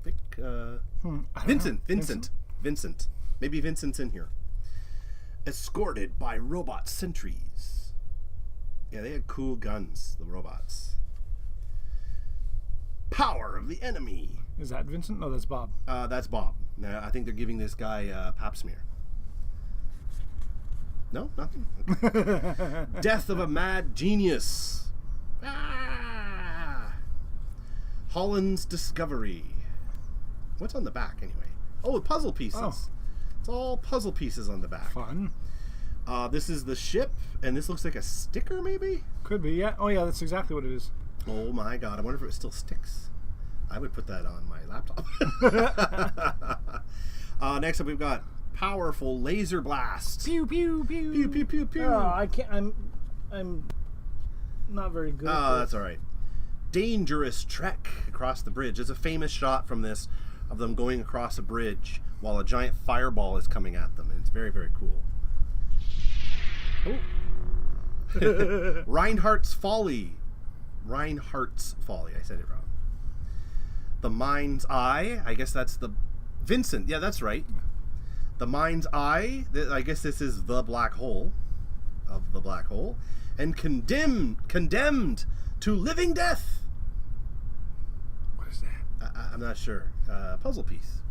Vincent. Maybe Vincent's in here. Escorted by robot sentries. Yeah, they had cool guns, the robots. Power of the enemy. Is that Vincent? No, that's Bob. That's Bob. I think they're giving this guy pap smear. No? Nothing? Okay. Death of a mad genius. Holland's discovery. What's on the back, anyway? Oh, puzzle pieces. Oh. It's all puzzle pieces on the back. Fun. This is the ship, and this looks like a sticker, maybe? Could be, yeah. Oh, yeah, that's exactly what it is. Oh, my God. I wonder if it still sticks. I would put that on my laptop. Next up, we've got powerful laser blast. Pew, pew, pew. Pew, pew, pew, pew. Oh, I can't... I'm not very good at this. That's all right. Dangerous trek across the bridge. There's a famous shot from this of them going across a bridge while a giant fireball is coming at them. And it's very, very cool. Oh. Reinhardt's Folly. I said it wrong. The Mind's Eye. I guess that's the... Vincent. Yeah, that's right. The Mind's Eye. I guess this is the black hole. Of the black hole. And condemned to living death. What is that? I'm not sure. Puzzle piece.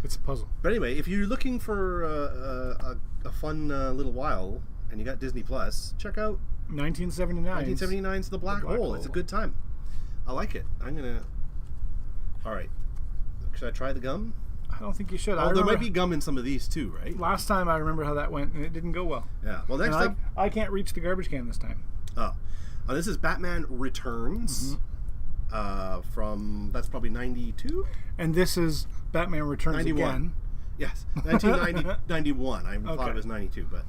It's a puzzle. But anyway, if you're looking for a fun little while and you got Disney Plus, check out 1979's The Black Hole. It's a good time. I like it. All right. Should I try the gum? I don't think you should. Oh, there might be gum in some of these too, right? Last time I remember how that went, and it didn't go well. Yeah. Well, next up... I can't reach the garbage can this time. Oh. This is Batman Returns. From... That's probably 92? And this is Batman Returns 91. Again. Yes. 1991. I thought it was 92, but...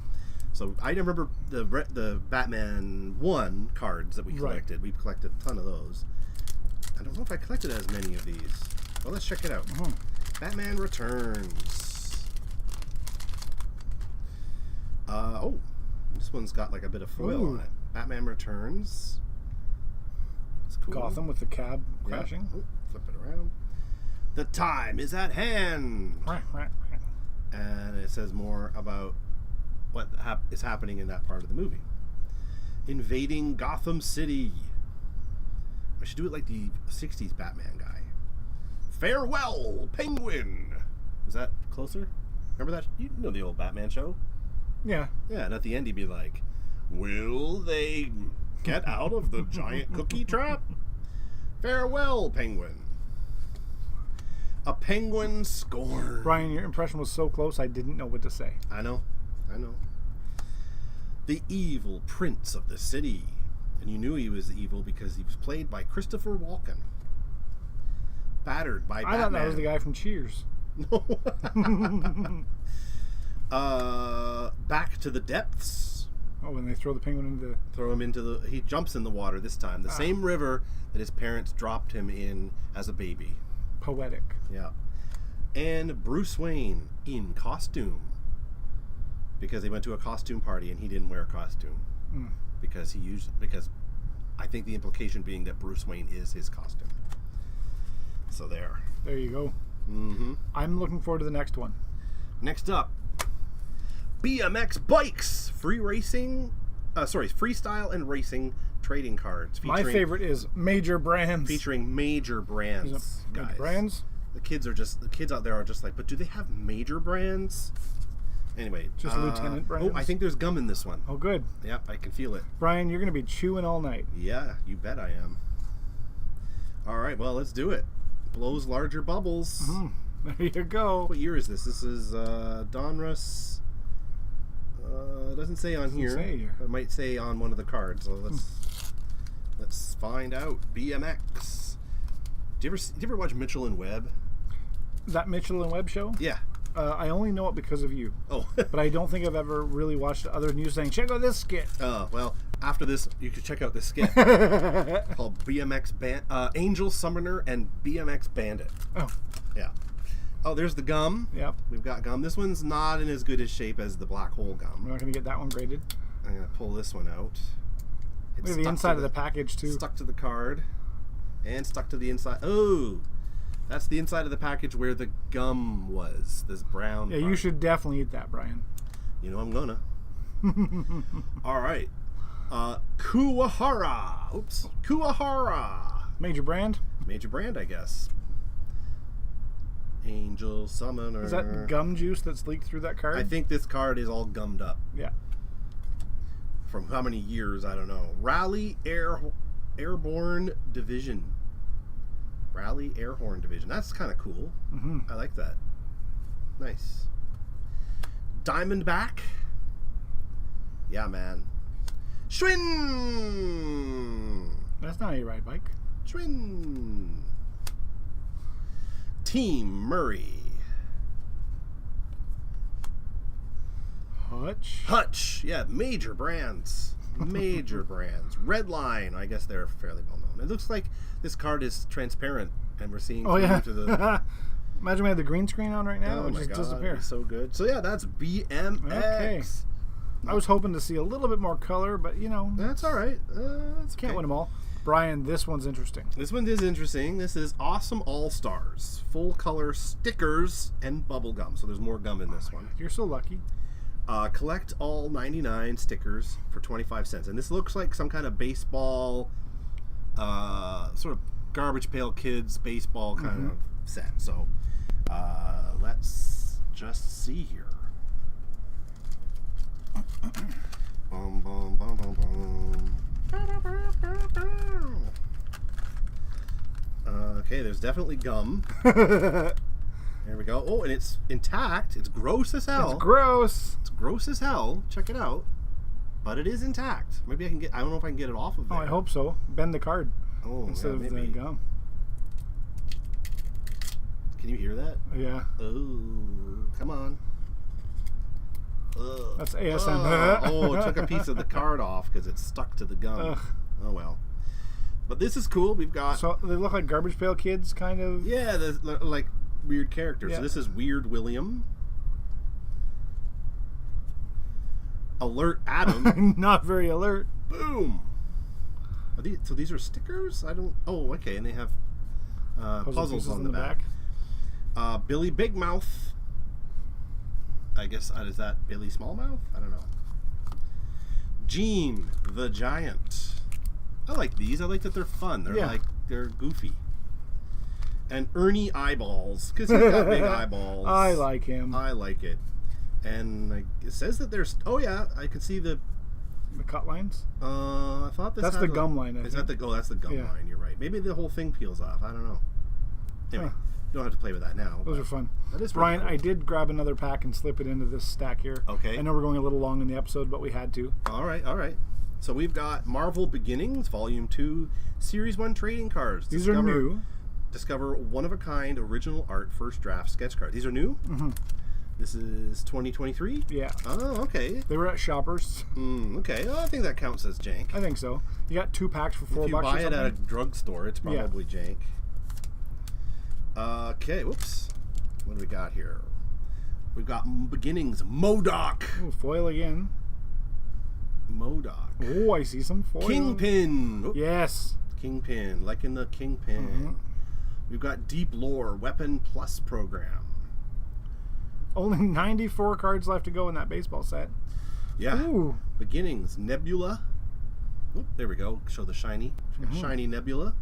So I remember the Batman 1 cards that we collected. Right. We collected a ton of those. I don't know if I collected as many of these. Well, let's check it out. Batman Returns. This one's got like a bit of foil on it. Batman Returns. It's cool. Gotham with the cab crashing. Oh, flip it around. The time is at hand. And it says more about what is happening in that part of the movie. Invading Gotham City. I should do it like the 60s Batman guy. Farewell, Penguin. Is that closer? Remember that? You know the old Batman show? Yeah. Yeah, and at the end he'd be like, will they get out of the giant cookie trap? Farewell, Penguin. A penguin scorned. Brian, your impression was so close I didn't know what to say. I know. The evil prince of the city. And you knew he was evil because he was played by Christopher Walken. Battered by Batman. I thought that was the guy from Cheers. No. Back to the depths. Oh, when they throw the penguin into the... Throw him into the... He jumps in the water this time. The same river that his parents dropped him in as a baby. Poetic. Yeah. And Bruce Wayne in costume. Because they went to a costume party and he didn't wear a costume. Because I think the implication being that Bruce Wayne is his costume. So there. There you go. I'm looking forward to the next one. Next up, BMX bikes, freestyle and racing trading cards. My favorite is major brands. Featuring major brands, guys. Brands? The kids out there are just like, but do they have major brands? Anyway, just lieutenant brands. Oh, I think there's gum in this one. Oh, good. Yep, I can feel it. Brian, you're going to be chewing all night. Yeah, you bet I am. All right, well, let's do it. Blows larger bubbles. There you go. What year is this? This is Donruss. It doesn't say on here. It might say on one of the cards. So let's find out. BMX. Do you ever watch Mitchell and Webb? That Mitchell and Webb show? Yeah. I only know it because of you. Oh. But I don't think I've ever really watched it other than you saying, check out this skit. Oh, well, after this, you can check out this skit called Angel Summoner and BMX Bandit. Oh. Yeah. Oh, there's the gum. Yep. We've got gum. This one's not in as good a shape as the black hole gum. We're not going to get that one graded. I'm going to pull this one out. Look at the inside of the package, too. Stuck to the card. And stuck to the inside. Oh! That's the inside of the package where the gum was. This brown part. You should definitely eat that, Brian. You know I'm gonna. All right. Kuwahara. Oops. Kuwahara. Major brand? Major brand, I guess. Angel Summoner. Is that gum juice that's leaked through that card? I think this card is all gummed up. Yeah. From how many years? I don't know. Rally Airborne Division. Rally Airhorn Division. That's kind of cool. Mm-hmm. I like that. Nice. Diamondback. Yeah, man. Schwinn. That's not how you ride bike. Schwinn. Team Murray. Hutch. Yeah, major brands. Major brands. Redline. I guess they're fairly well known. It looks like this card is transparent, and we're seeing into the. Imagine we had the green screen on right now. Oh it my just God, disappear. So good. So yeah, that's BMX. Okay. I was hoping to see a little bit more color, but that's all right. Can't win them all. Brian, this one's interesting. This one is interesting. This is Awesome All Stars, full color stickers and bubble gum. So there's more gum in this one. You're so lucky. Collect all 99 stickers for 25 cents. And this looks like some kind of baseball, sort of garbage pail kids baseball kind of set. So let's just see here. Boom, boom, boom, boom, boom. Okay, there's definitely gum. There we go. Oh, and it's intact. It's gross as hell. It's gross. It's gross as hell. Check it out. But it is intact. Maybe I can get. I don't know if I can get it off of there. Oh, I hope so. Bend the card. Oh, instead of maybe. the gum. Can you hear that? Yeah. Oh, come on. Ugh. That's ASM. Oh, it took a piece of the card off because it's stuck to the gum. Ugh. Oh well. But this is cool. We've got. So they look like garbage pail kids, kind of. Yeah, like weird characters. Yeah. So this is Weird William. Alert Adam. Not very alert. Boom. So these are stickers? I don't. Oh, okay. And they have puzzles on the back. Billy Big Mouth. I guess is that Billy Smallmouth? I don't know. Gene the Giant. I like these. I like that they're fun. They're goofy. And Ernie Eyeballs, because he's got big eyeballs. I like him. I like it. And it says that there's. Oh yeah, I can see the cut lines. I thought this. That's the gum line. Is that the? Oh, that's the gum line. You're right. Maybe the whole thing peels off. I don't know. Anyway, you don't have to play with that now. Those are fun. That is Brian, really cool. I did grab another pack and slip it into this stack here. Okay. I know we're going a little long in the episode, but we had to. All right. So we've got Marvel Beginnings, Volume 2, Series 1 trading cards. These are new. Discover one-of-a-kind original art first draft sketch card. These are new? Mm-hmm. This is 2023? Yeah. Oh, okay. They were at Shoppers. Okay. Well, I think that counts as jank. I think so. You got 2 packs for $4 or something. If you buy it at a drugstore, it's probably jank. Okay, whoops. What do we got here? We've got Beginnings, MODOK. Ooh, foil again. MODOK. Oh, I see some foil. Kingpin. Oop. Yes. Kingpin, like in the Kingpin. Mm-hmm. We've got Deep Lore, Weapon Plus program. Only 94 cards left to go in that baseball set. Yeah. Ooh. Beginnings, Nebula. Oop, there we go. Show the shiny. Shiny Nebula.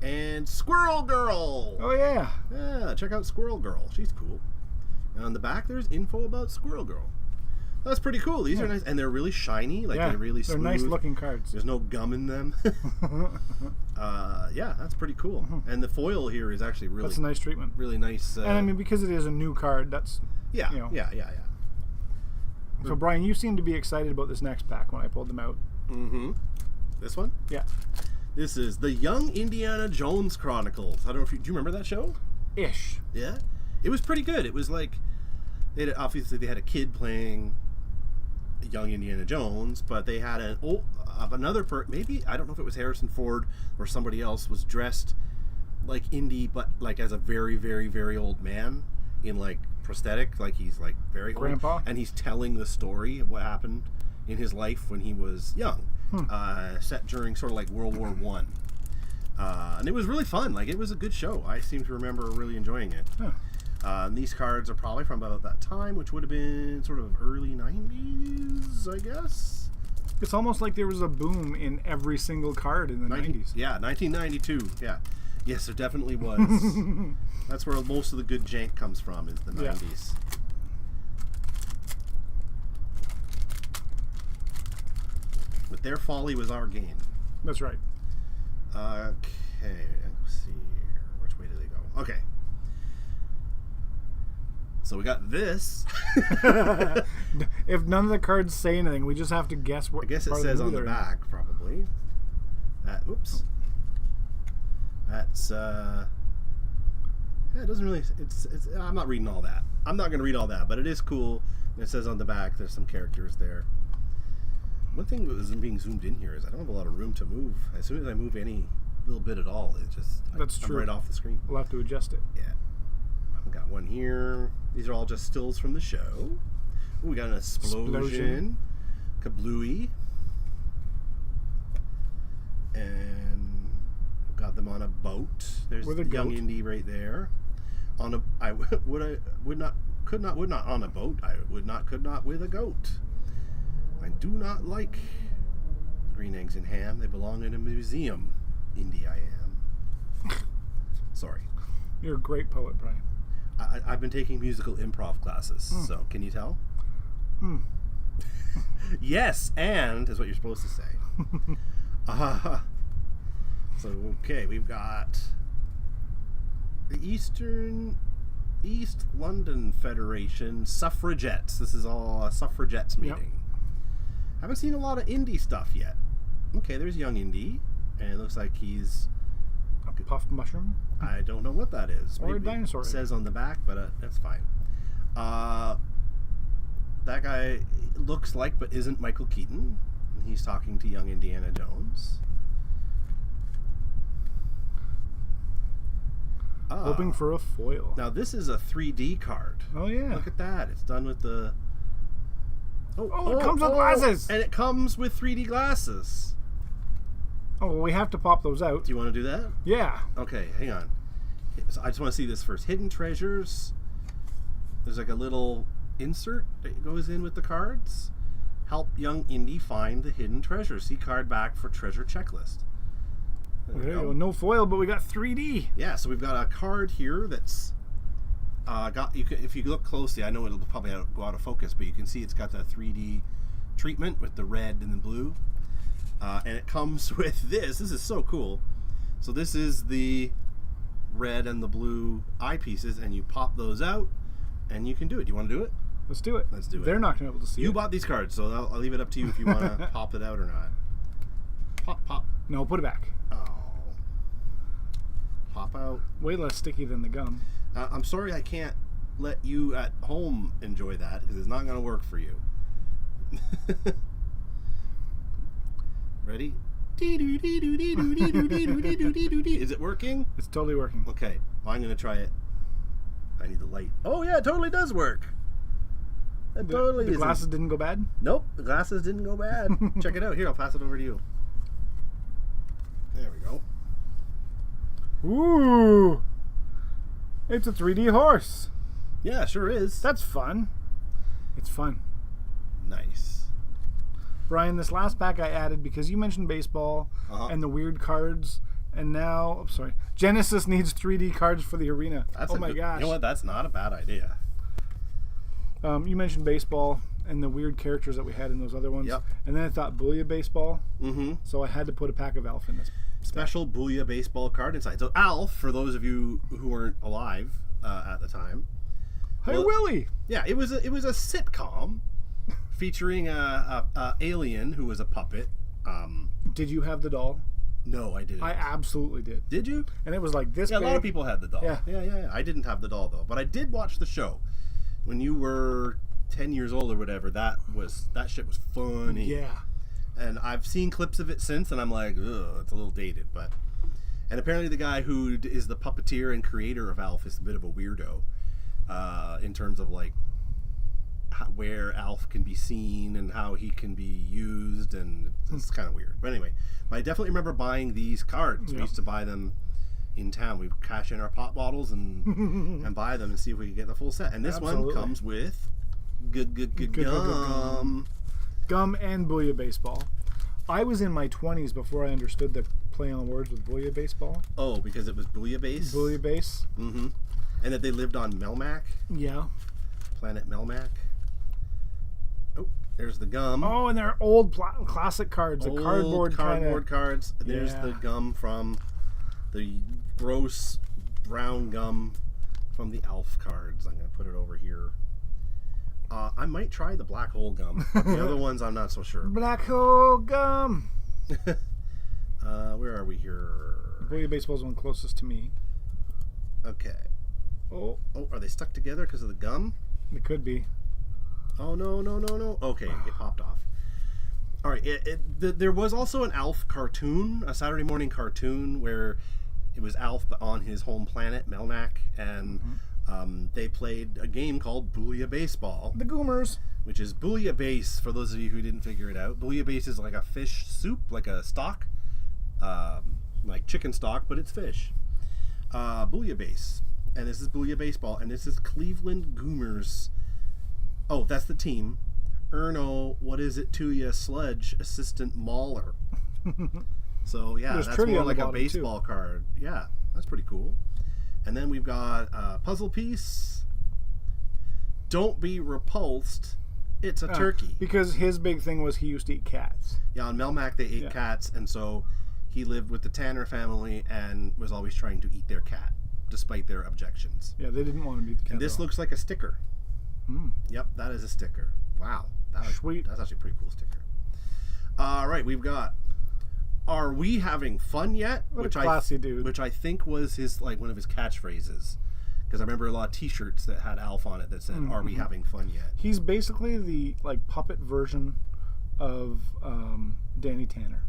And Squirrel Girl. Oh, yeah. Yeah, check out Squirrel Girl. She's cool. And on the back, there's info about Squirrel Girl. That's pretty cool. These are nice. And they're really shiny. Like, they're really smooth. They're nice-looking cards. There's no gum in them. Yeah, that's pretty cool. And the foil here is actually really... That's a nice treatment. Really nice. And, I mean, because it is a new card, that's... Yeah, you know. yeah. So, Brian, you seem to be excited about this next pack when I pulled them out. Mm-hmm. This one? Yeah. This is the Young Indiana Jones Chronicles. I don't know if do you remember that show? Ish. Yeah. It was pretty good. It was like obviously they had a kid playing young Indiana Jones, but they had another maybe I don't know if it was Harrison Ford or somebody else was dressed like Indy, but like as a very, very, very old man in like prosthetic, like he's like very Grandpa, old, and he's telling the story of what happened in his life when he was young, set during sort of like World War One, and it was really fun. Like it was a good show. I seem to remember really enjoying it. And these cards are probably from about that time, which would have been sort of early 90s, I guess. It's almost like there was a boom in every single card in the 90s. Yeah, 1992. Yeah. Yes, there definitely was. That's where most of the good jank comes from, is the 90s. But their folly was our gain. That's right. Okay, let's see here. Which way do they go? Okay. So we got this. If none of the cards say anything, we just have to guess what. I guess it says on the back, probably. Oops. That's yeah, it doesn't really. It's. I'm not reading all that. I'm not going to read all that, but it is cool. And it says on the back there's some characters there. One thing that isn't being zoomed in here is I don't have a lot of room to move. As soon as I move any little bit at all, it just I'm right off the screen. We'll have to adjust it. Yeah. I've got one here. These are all just stills from the show. Ooh, we got an explosion. Kablooey. And we've got them on a boat. There's the young Indy right there. On a could not on a boat. Could not with a goat. I do not like green eggs and ham. They belong in a museum. Indy I am. Sorry. You're a great poet, Brian. I've been taking musical improv classes, so can you tell? Yes, and is what you're supposed to say. So, okay, we've got the East London Federation Suffragettes. This is all a suffragettes meeting. Yep. Haven't seen a lot of Indy stuff yet. Okay, there's young Indy, and it looks like he's a puffed mushroom. I don't know what that is. Or maybe a dinosaur. It says on the back, but that's fine. That guy looks like but isn't Michael Keaton. He's talking to young Indiana Jones. Hoping for a foil. Now this is a 3D card. Oh yeah. Look at that. It's done with the... it comes with glasses! And it comes with 3D glasses. Oh, well, we have to pop those out. Do you want to do that? Yeah. Okay, hang on. So I just want to see this first. Hidden treasures. There's like a little insert that goes in with the cards. Help young Indy find the hidden treasure. See card back for treasure checklist. There you go. No foil, but we got 3D. Yeah, so we've got a card here that's if you look closely, I know it'll probably go out of focus, but you can see it's got that 3D treatment with the red and the blue. And it comes with this. This is so cool. So this is the red and the blue eyepieces, and you pop those out, and you can do it. Do you want to do it? Let's do it. Let's do it. They're not going to be able to see it. You bought these cards, so I'll leave it up to you if you want to pop it out or not. Pop, pop. No, put it back. Oh. Pop out. Way less sticky than the gum. I'm sorry I can't let you at home enjoy that, because it's not going to work for you. Ready? Is it working? It's totally working. Okay, well, I'm going to try it. I need the light. Oh yeah, it totally does work. It totally The glasses didn't go bad? Nope, the glasses didn't go bad. Check it out. Here, I'll pass it over to you. There we go. Ooh! It's a 3D horse. Yeah, sure is. That's fun. It's fun. Nice. Brian, this last pack I added because you mentioned baseball and the weird cards, and now, Genesis needs 3D cards for the arena. Oh my gosh. You know what? That's not a bad idea. You mentioned baseball and the weird characters that we had in those other ones. Yep. And then I thought Booyah Baseball. Mm-hmm. So I had to put a pack of Alf in this. Special Booyah Baseball card inside. So Alf, for those of you who weren't alive at the time. Hey, Willie! Yeah, it was a sitcom featuring a alien who was a puppet. Did you have the doll? No, I didn't. I absolutely did. Did you? And it was like this Yeah, big. a lot of people had the doll. Yeah. I didn't have the doll, though. But I did watch the show. When you were 10 years old or whatever, that shit was funny. Yeah. And I've seen clips of it since, and I'm like, ugh, it's a little dated. And apparently the guy who is the puppeteer and creator of Alf is a bit of a weirdo in terms of, like, where Alf can be seen and how he can be used, and it's kind of weird. But anyway, I definitely remember buying these cards. Yep. We used to buy them in town. We'd cash in our pop bottles and buy them and see if we could get the full set. And this one comes with gum. Gum and Booyah Baseball. I was in my 20s before I understood the play on words with Booyah Baseball. Oh, because it was Booyah Base? Booyah Base. Mm-hmm. And that they lived on Melmac? Yeah. Planet Melmac. Oh, there's the gum. Oh, and they're old classic cards. Old the cardboard cards. There's the gum from the gross brown gum from the Alf cards. I'm going to put it over here. I might try the black hole gum. The other ones, I'm not so sure. Black hole gum. Where are we here? Booyah Baseball's the one closest to me. Okay. Oh, are they stuck together because of the gum? It could be. Oh, no. Okay, it popped off. All right. There was also an Alf cartoon, a Saturday morning cartoon, where it was Alf on his home planet, Melmac, and they played a game called Booyah Baseball. The Goomers. Which is Booyah Base, for those of you who didn't figure it out. Booyah Base is like a fish soup, like a stock, like chicken stock, but it's fish. Booyah Base. And this is Booyah Baseball, and this is Cleveland Goomers. Oh, that's the team. Erno, what is it to ya, Sludge, Assistant Mauler. So, yeah, There's that's more like a baseball too. card. Yeah, that's pretty cool. And then we've got a puzzle piece. Don't be repulsed. It's a turkey. Because his big thing was he used to eat cats. Yeah, on Melmac they ate cats, and so he lived with the Tanner family and was always trying to eat their cat, despite their objections. Yeah, they didn't want to meet the cat. And this looks like a sticker. Yep, that is a sticker. Wow. Sweet. That's actually a pretty cool sticker. All right, we've got Are We Having Fun Yet? What a classy dude. Which I think was his one of his catchphrases. Because I remember a lot of T-shirts that had Alf on it that said, Are we having fun yet? He's basically the puppet version of Danny Tanner.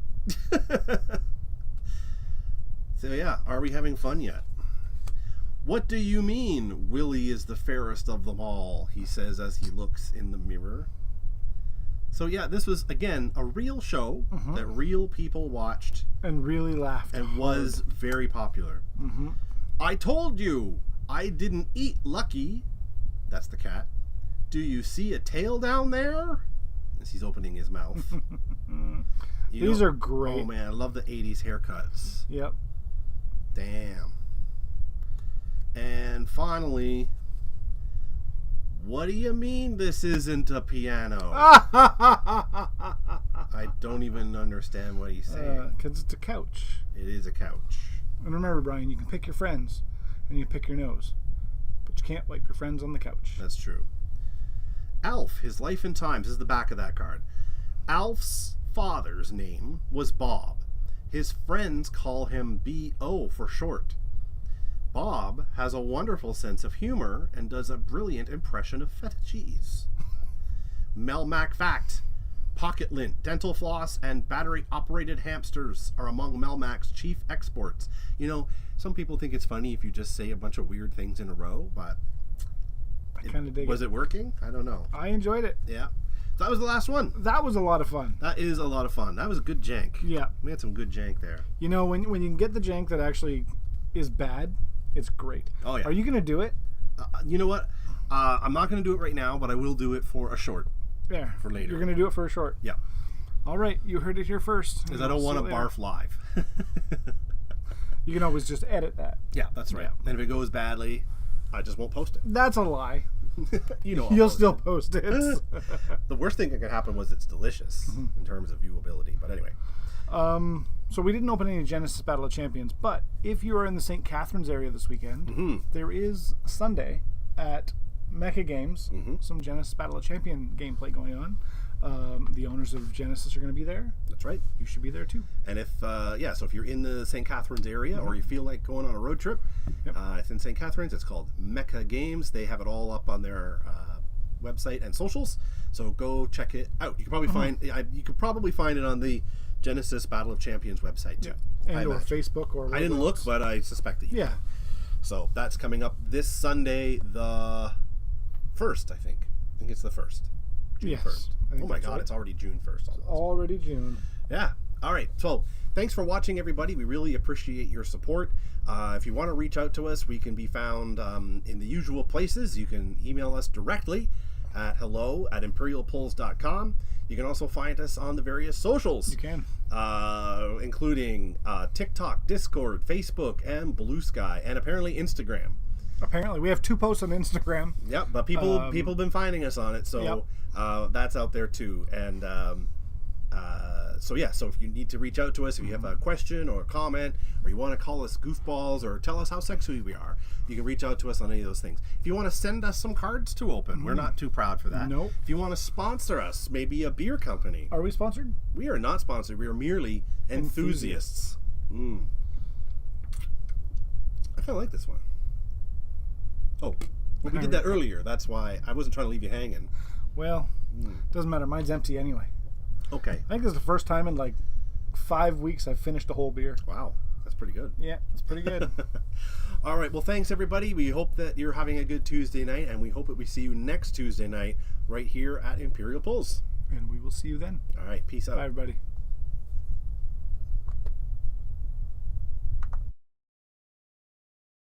So yeah, are we having fun yet? What do you mean Willie is the fairest of them all? He says as he looks in the mirror. So yeah, this was, again, a real show that real people watched. And really laughed. And was very popular. I told you I didn't eat Lucky. That's the cat. Do you see a tail down there? As he's opening his mouth. These are great. Oh man, I love the 80s haircuts. Yep. Damn. And finally, what do you mean this isn't a piano? I don't even understand what he's saying. Because it's a couch. It is a couch. And remember, Brian, you can pick your friends and you pick your nose, but you can't wipe your friends on the couch. That's true. Alf, His Life and Times, is the back of that card. Alf's father's name was Bob. His friends call him B.O. for short. Bob has a wonderful sense of humor and does a brilliant impression of feta cheese. Melmac fact: pocket lint, dental floss, and battery-operated hamsters are among Melmac's chief exports. You know, some people think it's funny if you just say a bunch of weird things in a row, but I kind of dig it. Was it working? I don't know. I enjoyed it. Yeah. That was the last one. That was a lot of fun. That is a lot of fun. That was a good jank. Yeah. We had some good jank there. You know, when you can get the jank that actually is bad, it's great. Oh, yeah. Are you going to do it? You know what? I'm not going to do it right now, but I will do it for a short. Yeah. For later. You're going to do it for a short? Yeah. All right. You heard it here first. Because I don't want to barf live. You can always just edit that. Yeah, that's right. Yeah. And if it goes badly, I just won't post it. That's a lie. You know, You'll still post it. The worst thing that could happen was it's delicious in terms of viewability. But anyway. So we didn't open any Genesis Battle of Champions, but if you are in the St. Catharines area this weekend, there is Sunday at Mecca Games some Genesis Battle of Champion gameplay going on. The owners of Genesis are going to be there. That's right. You should be there too. And if so if you're in the St. Catharines area, or you feel like going on a road trip, it's in St. Catharines. It's called Mecca Games. They have it all up on their website and socials. So go check it out. You can probably find it on the Genesis Battle of Champions website too. And or Facebook or. I didn't look, but I suspect that you can. So that's coming up this Sunday, the 1st, I think. I think it's the 1st. June 1st. Oh my God, right. It's already June 1st. Almost. Already June. Yeah. All right. So thanks for watching, everybody. We really appreciate your support. If you want to reach out to us, we can be found in the usual places. You can email us directly at hello@imperialpulls.com. You can also find us on the various socials. You can. Including TikTok, Discord, Facebook, and Blue Sky, and apparently Instagram. Apparently. We have 2 posts on Instagram. Yep, but people have been finding us on it, so that's out there too. And so if you need to reach out to us, if you have a question or a comment, or you want to call us goofballs or tell us how sexy we are, you can reach out to us on any of those things. If you want to send us some cards to open, we're not too proud for that. Nope. If you want to sponsor us, maybe a beer company. Are we sponsored? We are not sponsored. We are merely enthusiasts. I kind of like this one. Oh, well, we did that earlier. That's why I wasn't trying to leave you hanging. Well, doesn't matter. Mine's empty anyway. Okay. I think this is the first time in like 5 weeks I've finished a whole beer. Wow, that's pretty good. Yeah, it's pretty good. All right, well, thanks, everybody. We hope that you're having a good Tuesday night, and we hope that we see you next Tuesday night right here at Imperial Pulls. And we will see you then. All right, peace out. Bye, everybody.